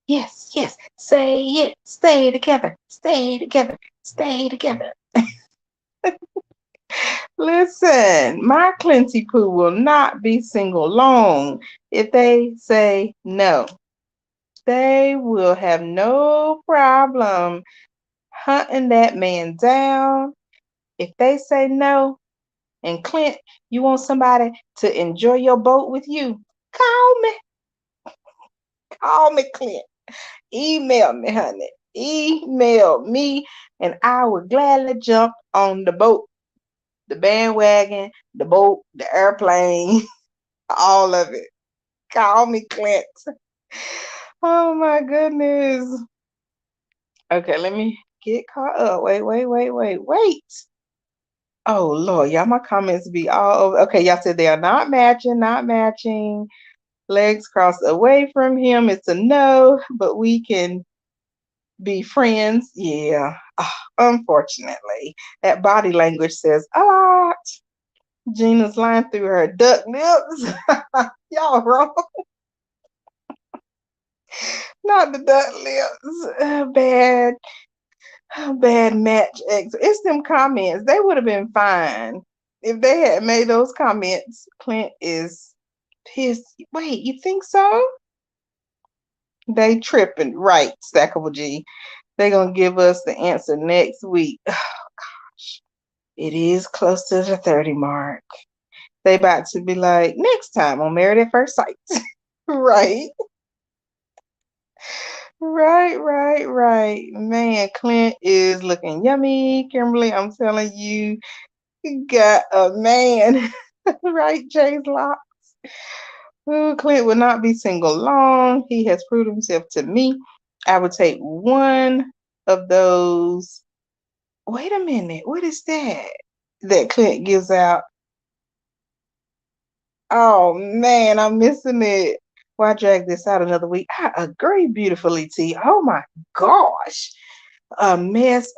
Yes, yes. Say it. Stay together. Stay together. Stay together. Listen, my Clinty Poo will not be single long if they say no. They will have no problem hunting that man down. If they say no, and Clint, you want somebody to enjoy your boat with you, call me. Call me, Clint. Email me, honey. Email me, and I will gladly jump on the boat, the bandwagon, the boat, the airplane, all of it. Call me, Clint. Oh my goodness. Okay, let me get caught up. Wait. Oh Lord, y'all, my comments be all over. Okay, y'all said they are not matching, not matching. Legs crossed away from him. It's a no, but we can be friends. Yeah, unfortunately, that body language says a lot. Gina's lying through her duck lips. Y'all wrong. Not the duck lips. Bad match. It's them comments. They would have been fine if they had made those comments. Clint is pissed. Wait, you think so? They tripping, right? Stackable G. They gonna give us the answer next week. It is close to the 30 mark. They about to be like, next time on Married at First Sight. Right. Right. Man, Clint is looking yummy. Kimberly, I'm telling you, got a man. Right, Jay's Locks. Ooh, Clint will not be single long. He has proved himself to me. I would take one of those. Wait a minute. What is that? That Clint gives out. Oh man, I'm missing it. Why drag this out another week? I agree beautifully, T. Oh my gosh. A mess,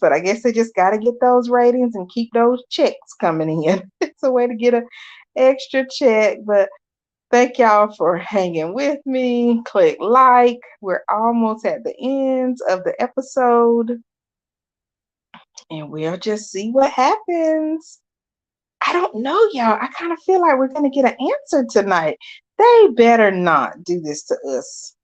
but I guess they just got to get those ratings and keep those checks coming in. It's a way to get an extra check, but thank y'all for hanging with me. Click like. We're almost at the end of the episode, and we'll just see what happens. I don't know, y'all. I kind of feel like we're going to get an answer tonight. They better not do this to us.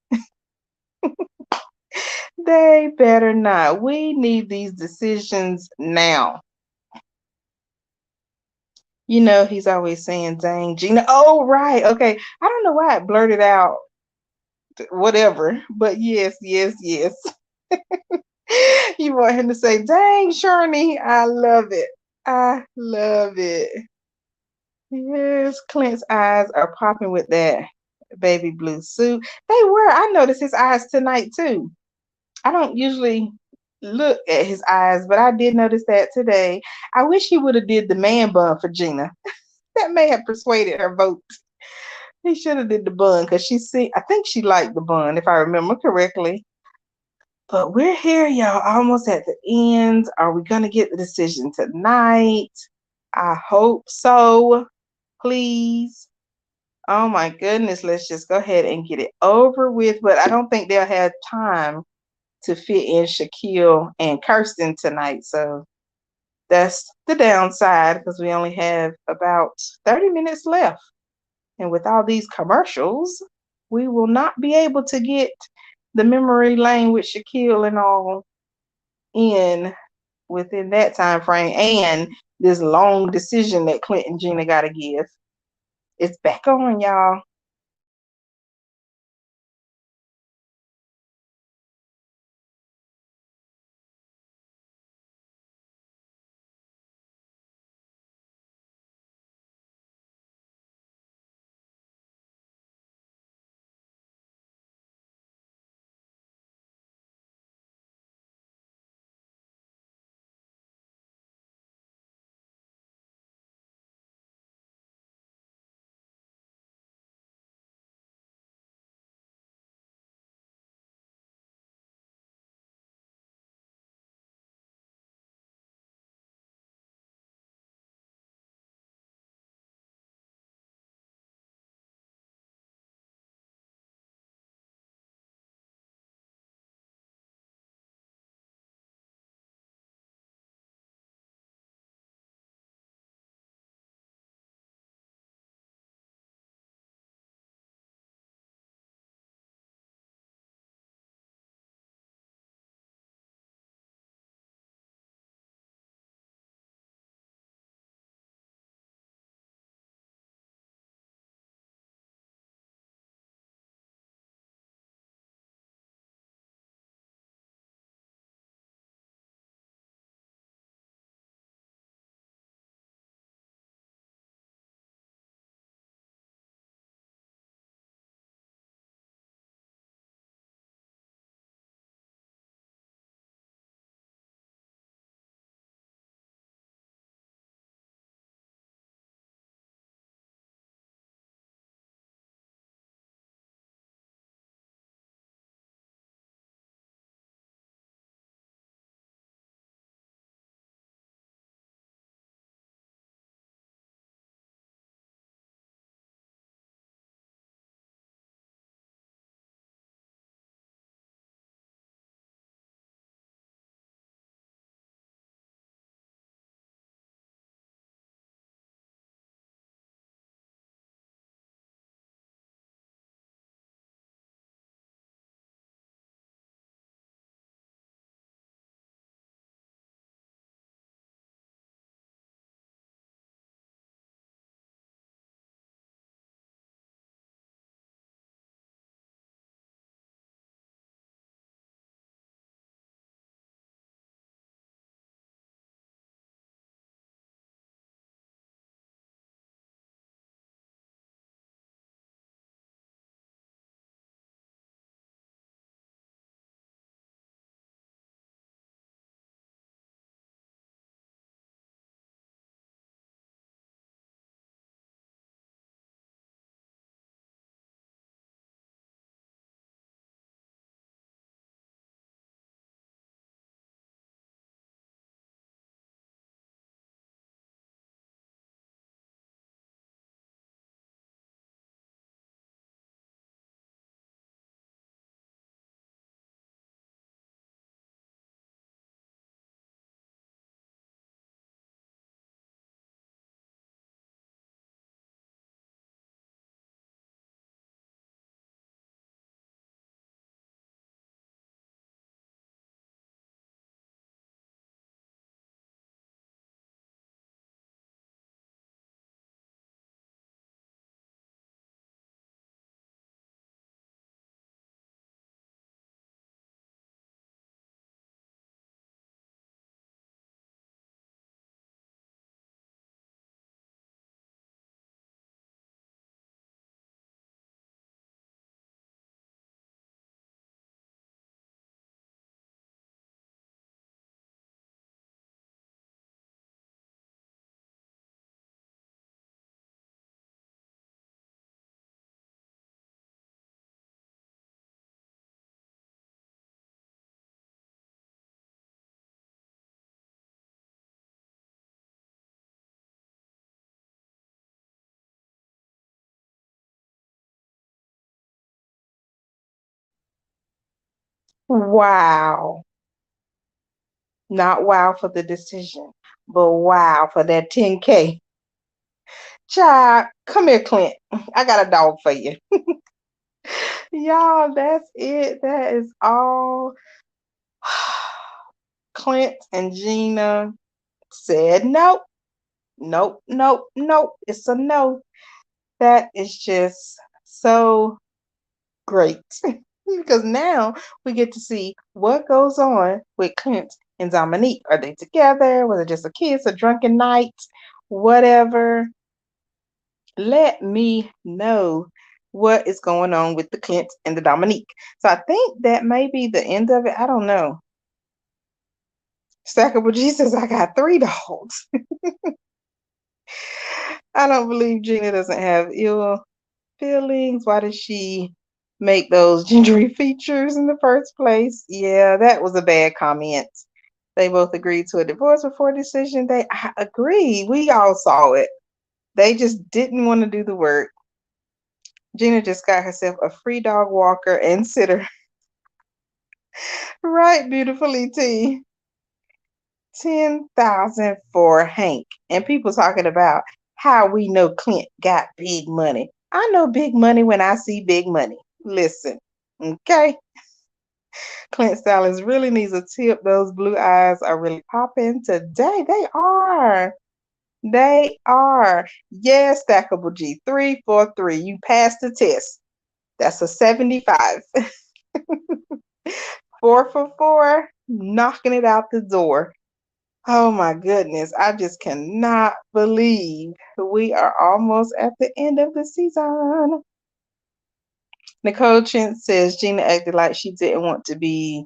They better not. We need these decisions now. You know, he's always saying, dang, Gina. Oh, right. Okay. I don't know why I blurted out whatever, but yes. You want him to say, dang, Sherney. I love it. I love it. Yes, Clint's eyes are popping with that baby blue suit. They were. I noticed his eyes tonight too. I don't usually look at his eyes, but I did notice that today. I wish he would have did the man bun for Gina. That may have persuaded her vote. He should have did the bun because I think she liked the bun if I remember correctly. But we're here, y'all, almost at the end. Are we gonna get the decision tonight? I hope so. Please. Oh my goodness, let's just go ahead and get it over with. But I don't think they'll have time to fit in Shaquille and Kirsten tonight. So that's the downside because we only have about 30 minutes left. And with all these commercials, we will not be able to get the memory lane with Shaquille and all in within that time frame and this long decision that Clint and Gina got to give. It's back on, y'all. Wow. Not wow for the decision, but wow for that 10K. Child, come here, Clint. I got a dog for you. Y'all, that's it. That is all. Clint and Gina said nope, nope, nope, nope. It's a no. That is just so great. Because now we get to see what goes on with Clint and Dominique. Are they together? Was it just a kiss, a drunken night? Whatever. Let me know what is going on with the Clint and the Dominique. So I think that may be the end of it. I don't know. Stackable Jesus, I got three dogs. I don't believe Gina doesn't have ill feelings. Why did she make those gingery features in the first place? Yeah, that was a bad comment. They both agreed to a divorce before decision day. I agree. We all saw it. They just didn't want to do the work. Gina just got herself a free dog walker and sitter. Right, beautifully, T. 10,000 for Hank. And people talking about how we know Clint got big money. I know big money when I see big money. Listen, okay? Clint Stallings really needs a tip. Those blue eyes are really popping today. They are. They are. Yes, stackable G. 343. You passed the test. That's a 75. 4 for 4. Knocking it out the door. Oh my goodness. I just cannot believe we are almost at the end of the season. Nicole Trent says Gina acted like she didn't want to be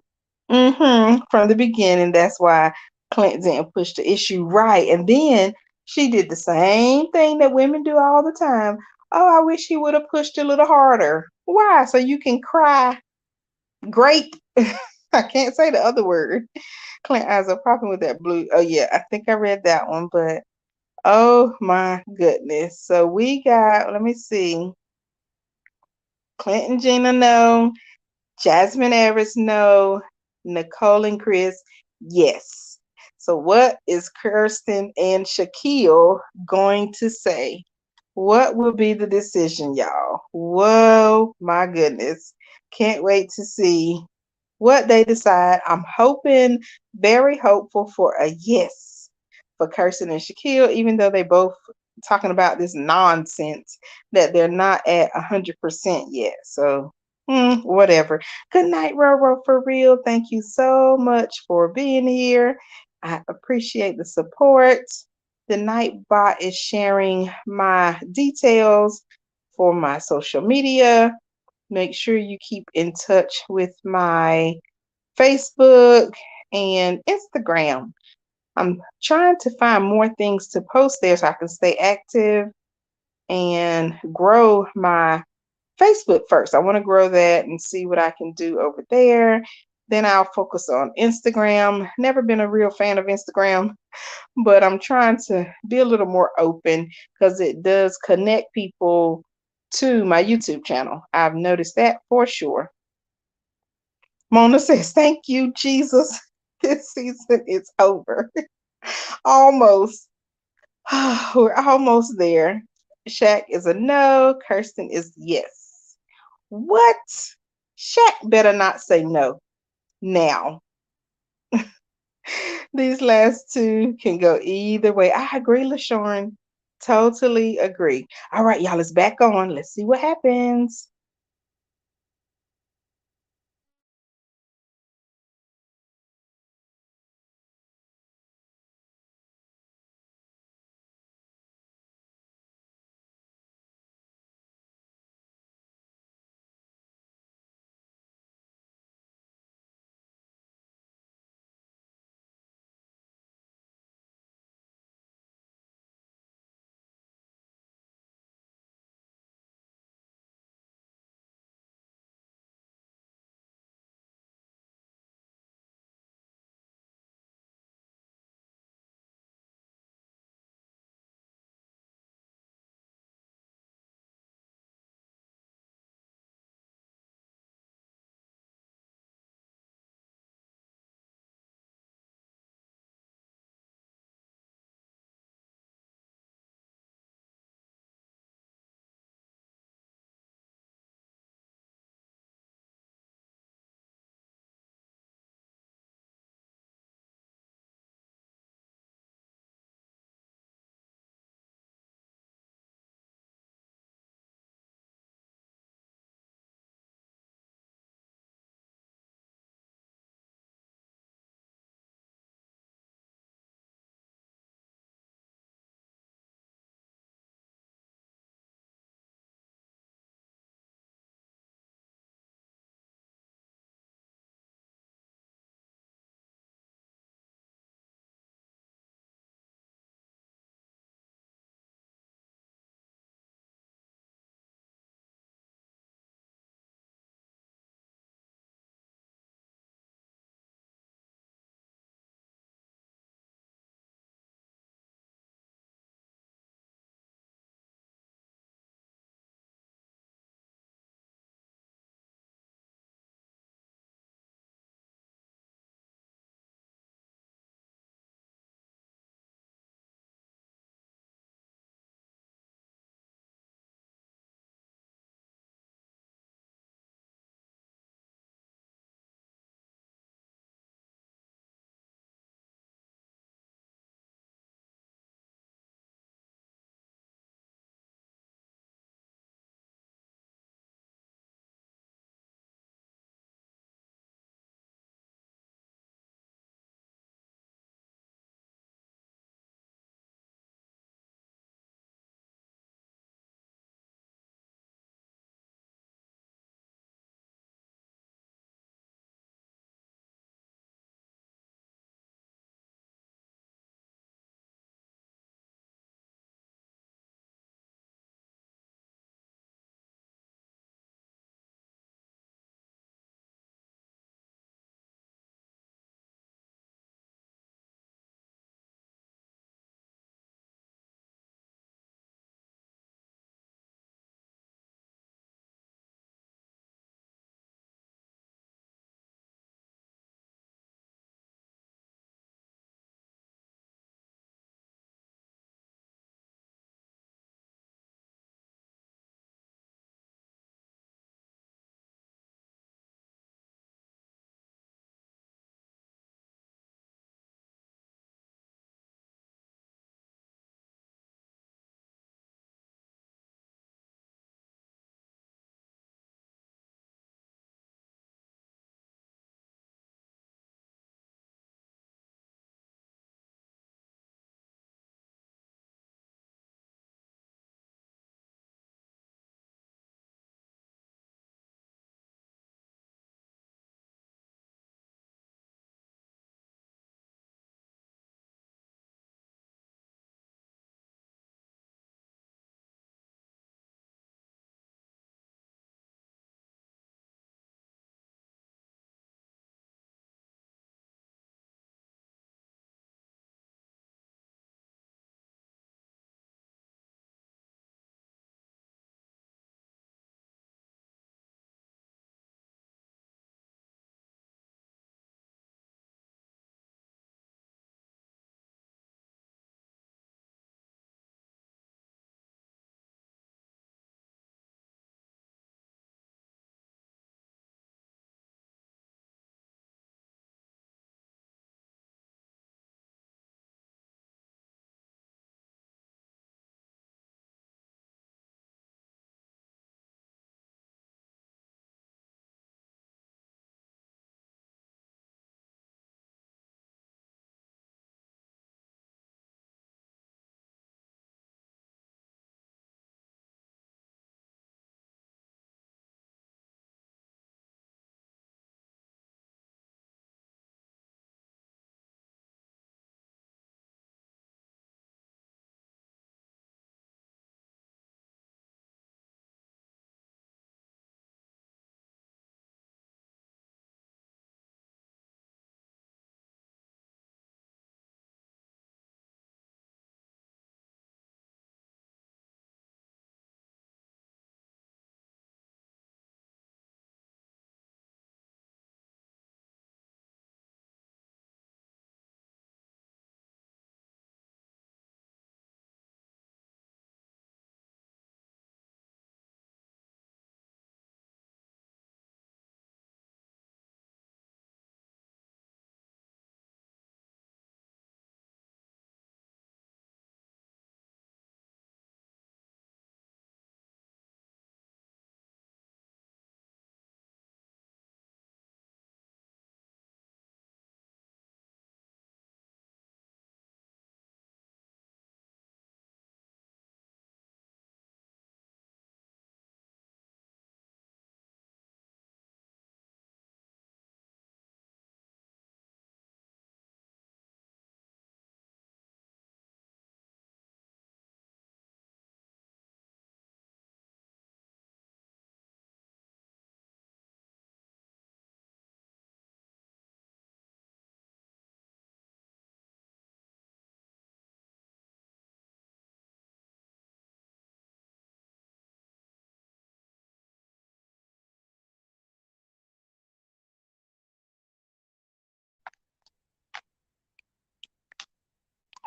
from the beginning. That's why Clint didn't push the issue right. And then she did the same thing that women do all the time. Oh, I wish he would have pushed a little harder. Why? So you can cry. Great. I can't say the other word. Clint eyes are popping with that blue. Oh yeah, I think I read that one, but oh my goodness. So we got, let me see. Clint and Gina know. Jasmine Harris, no. Nicole and Chris, yes. So what is Kirsten and Shaquille going to say? What will be the decision, y'all? Whoa, my goodness. Can't wait to see what they decide. I'm hoping, very hopeful for a yes for Kirsten and Shaquille, even though they both talking about this nonsense that they're not at 100% yet. So, whatever. Good night, Roro, for real. Thank you so much for being here. I appreciate the support. The Nightbot is sharing my details for my social media. Make sure you keep in touch with my Facebook and Instagram. I'm trying to find more things to post there so I can stay active and grow my Facebook first. I want to grow that and see what I can do over there. Then I'll focus on Instagram. Never been a real fan of Instagram, but I'm trying to be a little more open because it does connect people to my YouTube channel. I've noticed that for sure. Mona says, thank you, Jesus. This season is over. Almost. We're almost there. Shaq is a no. Kirsten is yes. What? Shaq better not say no now. These last two can go either way. I agree, LaShawn. Totally agree. All right, y'all, it's back on. Let's see what happens.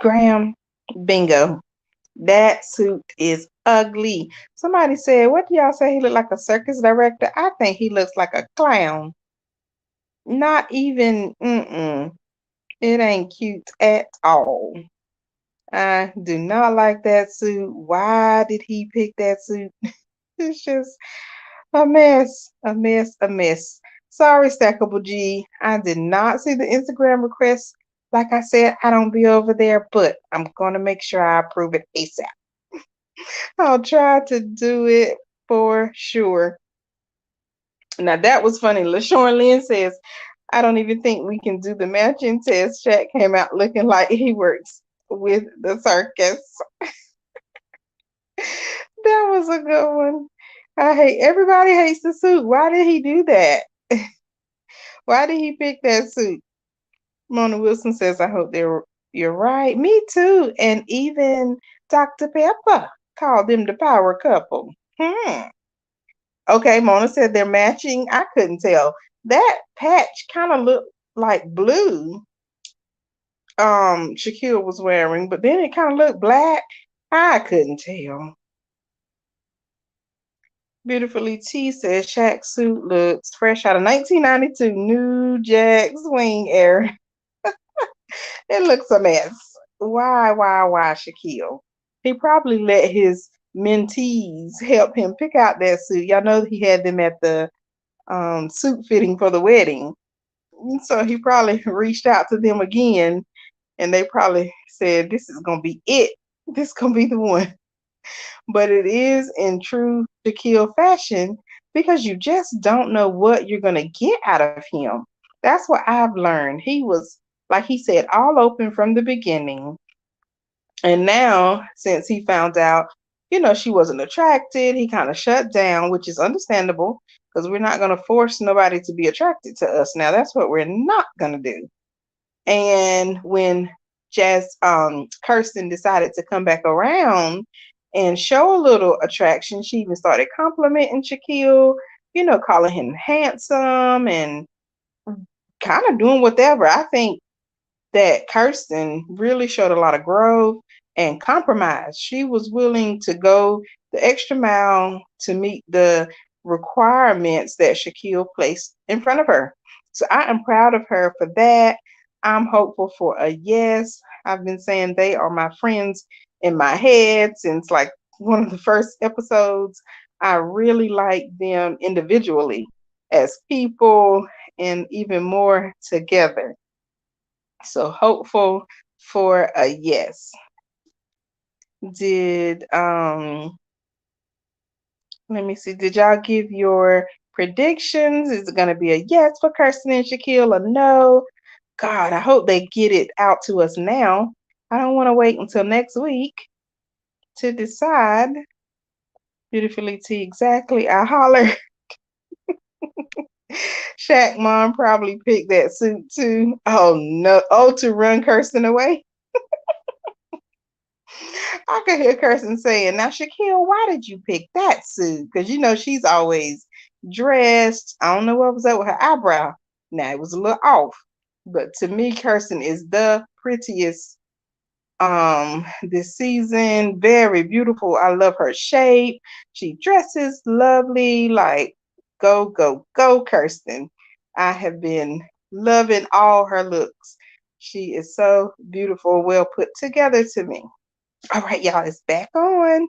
Graham, bingo. That suit is ugly. Somebody said, what do y'all say? He looked like a circus director? I think he looks like a clown. Not even, it ain't cute at all. I do not like that suit. Why did he pick that suit? It's just a mess, a mess, a mess. Sorry, Stackable G. I did not see the Instagram request. Like I said, I don't be over there, but I'm going to make sure I approve it ASAP. I'll try to do it for sure. Now, that was funny. LaShawn Lynn says, I don't even think we can do the matching test. Shaq came out looking like he works with the circus. That was a good one. Everybody hates the suit. Why did he do that? Why did he pick that suit? Mona Wilson says, I hope you're right. Me too. And even Dr. Pepper called them the power couple. Okay, Mona said they're matching. I couldn't tell. That patch kind of looked like blue Shaquille was wearing, but then it kind of looked black. I couldn't tell. Beautifully T says Shaq's suit looks fresh out of 1992 New Jack Swing era. It looks a mess. Why, Shaquille? He probably let his mentees help him pick out that suit. Y'all know he had them at the suit fitting for the wedding. So he probably reached out to them again and they probably said, this is going to be it. This is going to be the one. But it is in true Shaquille fashion because you just don't know what you're going to get out of him. That's what I've learned. He was, like he said, all open from the beginning. And now, since he found out, she wasn't attracted, he kind of shut down, which is understandable because we're not going to force nobody to be attracted to us. Now, that's what we're not going to do. And when Kirsten decided to come back around and show a little attraction, she even started complimenting Shaquille, calling him handsome and kind of doing whatever. I think that Kirsten really showed a lot of growth and compromise. She was willing to go the extra mile to meet the requirements that Shaquille placed in front of her. So I am proud of her for that. I'm hopeful for a yes. I've been saying they are my friends in my head since like one of the first episodes. I really like them individually as people and even more together. So hopeful for a yes. Did let me see, did y'all give your predictions? Is it gonna be a yes for Kirsten and Shaquille or no? God, I hope they get it out to us now. I don't want to wait until next week to decide. Beautifully T, exactly. I holler. Shaq mom probably picked that suit too. Oh no. Oh, to run Kirsten away. I could hear Kirsten saying, now, Shaquille, why did you pick that suit? Because, she's always dressed. I don't know what was up with her eyebrow. Now, it was a little off. But to me, Kirsten is the prettiest this season. Very beautiful. I love her shape. She dresses lovely. Like, go, go, go, Kirsten. I have been loving all her looks. She is so beautiful, well put together to me. All right, y'all, it's back on.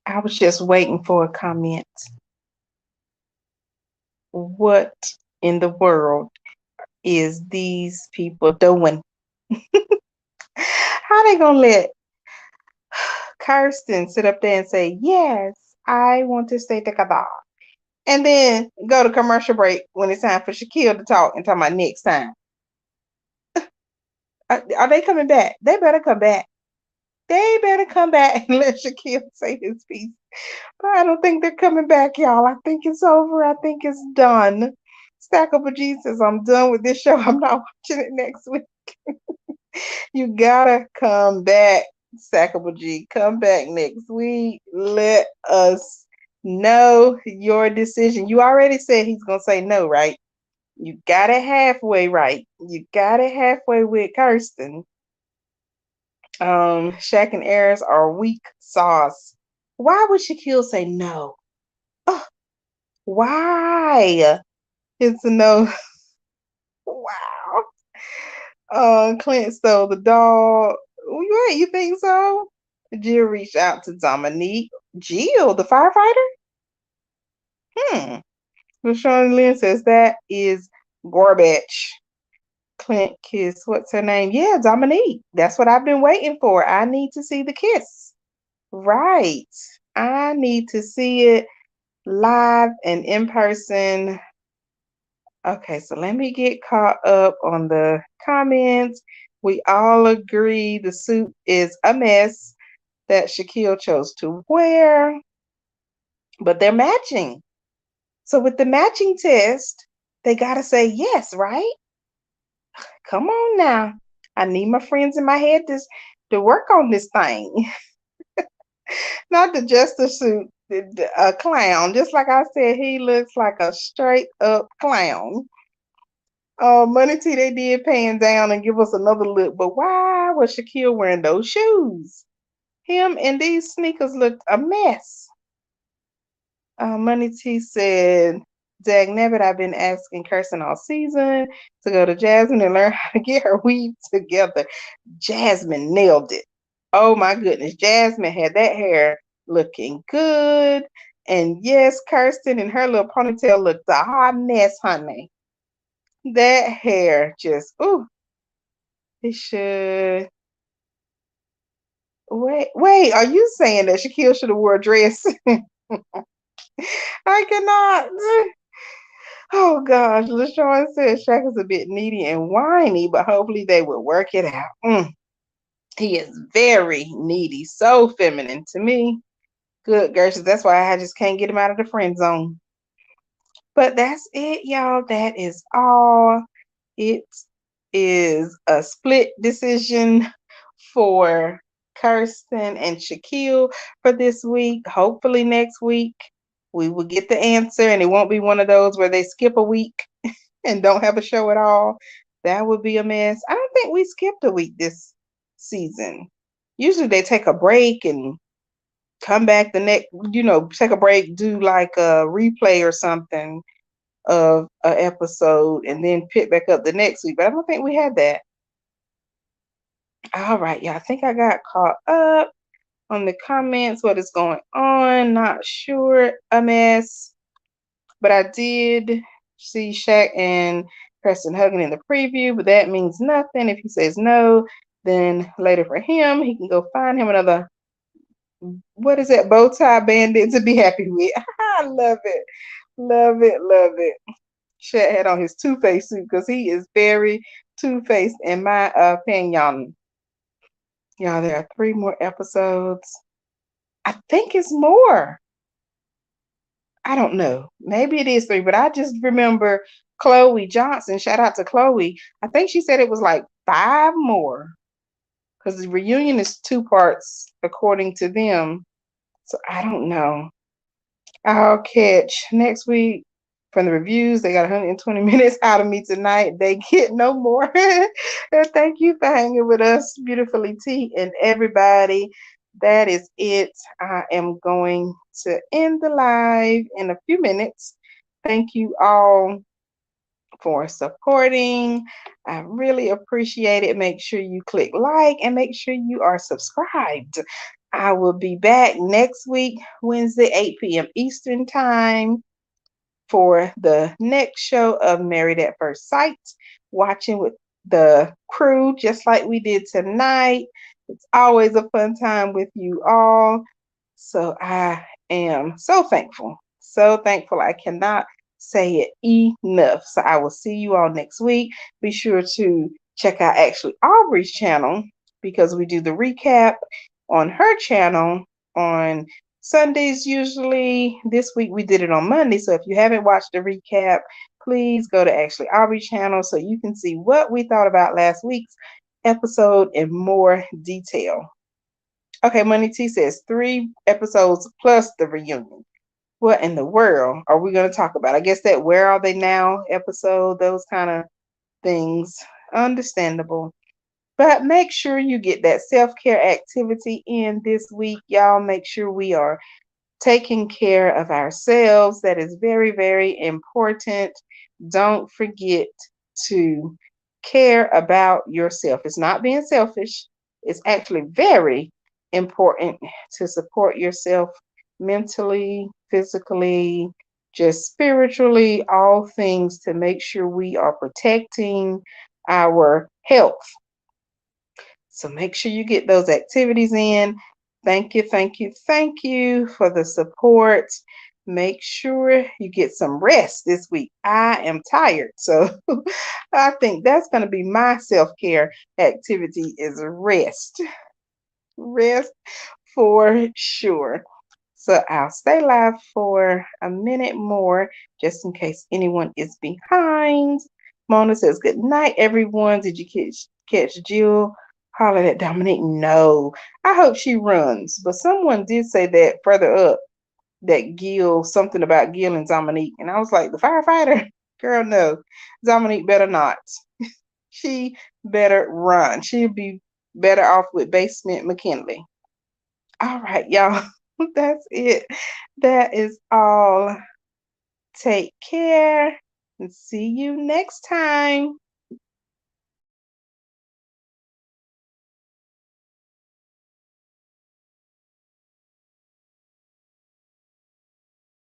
I was just waiting for a comment. What in the world is these people doing? How they gonna let Kirsten sit up there and say, yes, I want to stay together? And then go to commercial break when it's time for Shaquille to talk and talk about next time. Are they coming back? They better come back. They better come back and let Shaquille say his piece. But I don't think they're coming back, y'all. I think it's over. I think it's done. Stackable Jesus, I'm done with this show. I'm not watching it next week. You gotta come back, Stackable G. Come back next week. Let us know your decision. You already said he's gonna say no, right? You got it halfway right. You got it halfway with Kirsten. Shaq and Ayers are weak sauce. Why would Shaquille say no? Ugh, why? It's a no. Wow. Clint stole the dog. Wait, you think so? Jill reached out to Dominique. Jill, the firefighter? Hmm. LaShawn Lynn says that is garbage. Clint kiss. What's her name? Yeah, Dominique. That's what I've been waiting for. I need to see the kiss. Right. I need to see it live and in person. Okay, so let me get caught up on the comments. We all agree the suit is a mess that Shaquille chose to wear, but they're matching. So with the matching test, they gotta say yes, right? Come on now. I need my friends in my head to work on this thing. Not the jester suit, a clown. Just like I said, he looks like a straight up clown. Money T, they did paying down and give us another look, but why was Shaquille wearing those shoes? Him and these sneakers looked a mess. Money T said, Dag Nevitt, I've been asking Kirsten all season to go to Jasmine and learn how to get her weave together. Jasmine nailed it. Oh my goodness. Jasmine had that hair looking good. And yes, Kirsten and her little ponytail looked a hot mess, honey. That hair just, ooh, it should. Wait, are you saying that Shaquille should have wore a dress? I cannot. Oh gosh, LaShawn said Shaq is a bit needy and whiny, but hopefully they will work it out. He is very needy, so feminine to me. Good gracious, that's why I just can't get him out of the friend zone. But that's it, y'all. That is all. It is a split decision for Kirsten and Shaquille for this week. Hopefully next week we will get the answer and it won't be one of those where they skip a week and don't have a show at all. That would be a mess. I don't think we skipped a week this season. Usually they take a break and come back the next, take a break, do like a replay or something of an episode and then pick back up the next week. But I don't think we had that. All right, y'all. I think I got caught up on the comments. What is going on? Not sure. A mess. But I did see Shaq and Preston hugging in the preview, but that means nothing. If he says no, then later for him, he can go find him another, what is that, bow tie bandit to be happy with. I love it. Love it. Love it. Shaq had on his Two-Face suit because he is very Two-Faced in my opinion. Y'all, there are 3 more episodes. I think it's more. I don't know. Maybe it is 3, but I just remember Chloe Johnson. Shout out to Chloe. I think she said it was like 5 more because the reunion is 2 parts according to them. So I don't know. I'll catch next week from the reviews. They got 120 minutes out of me tonight. They get no more. Thank you for hanging with us, Beautifully T, and everybody. That is it. I am going to end the live in a few minutes. Thank you all for supporting. I really appreciate it. Make sure you click like and make sure you are subscribed. I will be back next week, Wednesday, 8 p.m. Eastern Time, for the next show of Married at First Sight, watching with the crew just like we did tonight. It's always a fun time with you all. So I am so thankful. So thankful. I cannot say it enough. So I will see you all next week. Be sure to check out actually Aubrey's channel because we do the recap on her channel on Sundays usually. This week we did it on Monday. So if you haven't watched the recap, please go to Ashley Aubrey's channel so you can see what we thought about last week's episode in more detail. Okay, Money T says 3 episodes plus the reunion. What in the world are we going to talk about? I guess that Where Are They Now episode, those kind of things. Understandable. But make sure you get that self care activity in this week, y'all. Make sure we are taking care of ourselves. That is very, very important. Don't forget to care about yourself. It's not being selfish, it's actually very important to support yourself mentally, physically, just spiritually, all things to make sure we are protecting our health. So make sure you get those activities in. Thank you, thank you, thank you for the support. Make sure you get some rest this week. I am tired, so I think that's going to be my self-care activity is rest. Rest for sure. So I'll stay live for a minute more just in case anyone is behind. Mona says, good night, everyone. Did you catch Jill holler at Dominique? No. I hope she runs. But someone did say that further up that Gil, something about Gil and Dominique. And I was like, the firefighter? Girl, no. Dominique better not. She better run. She'll be better off with Basement McKinley. All right, y'all. That's it. That is all. Take care and see you next time.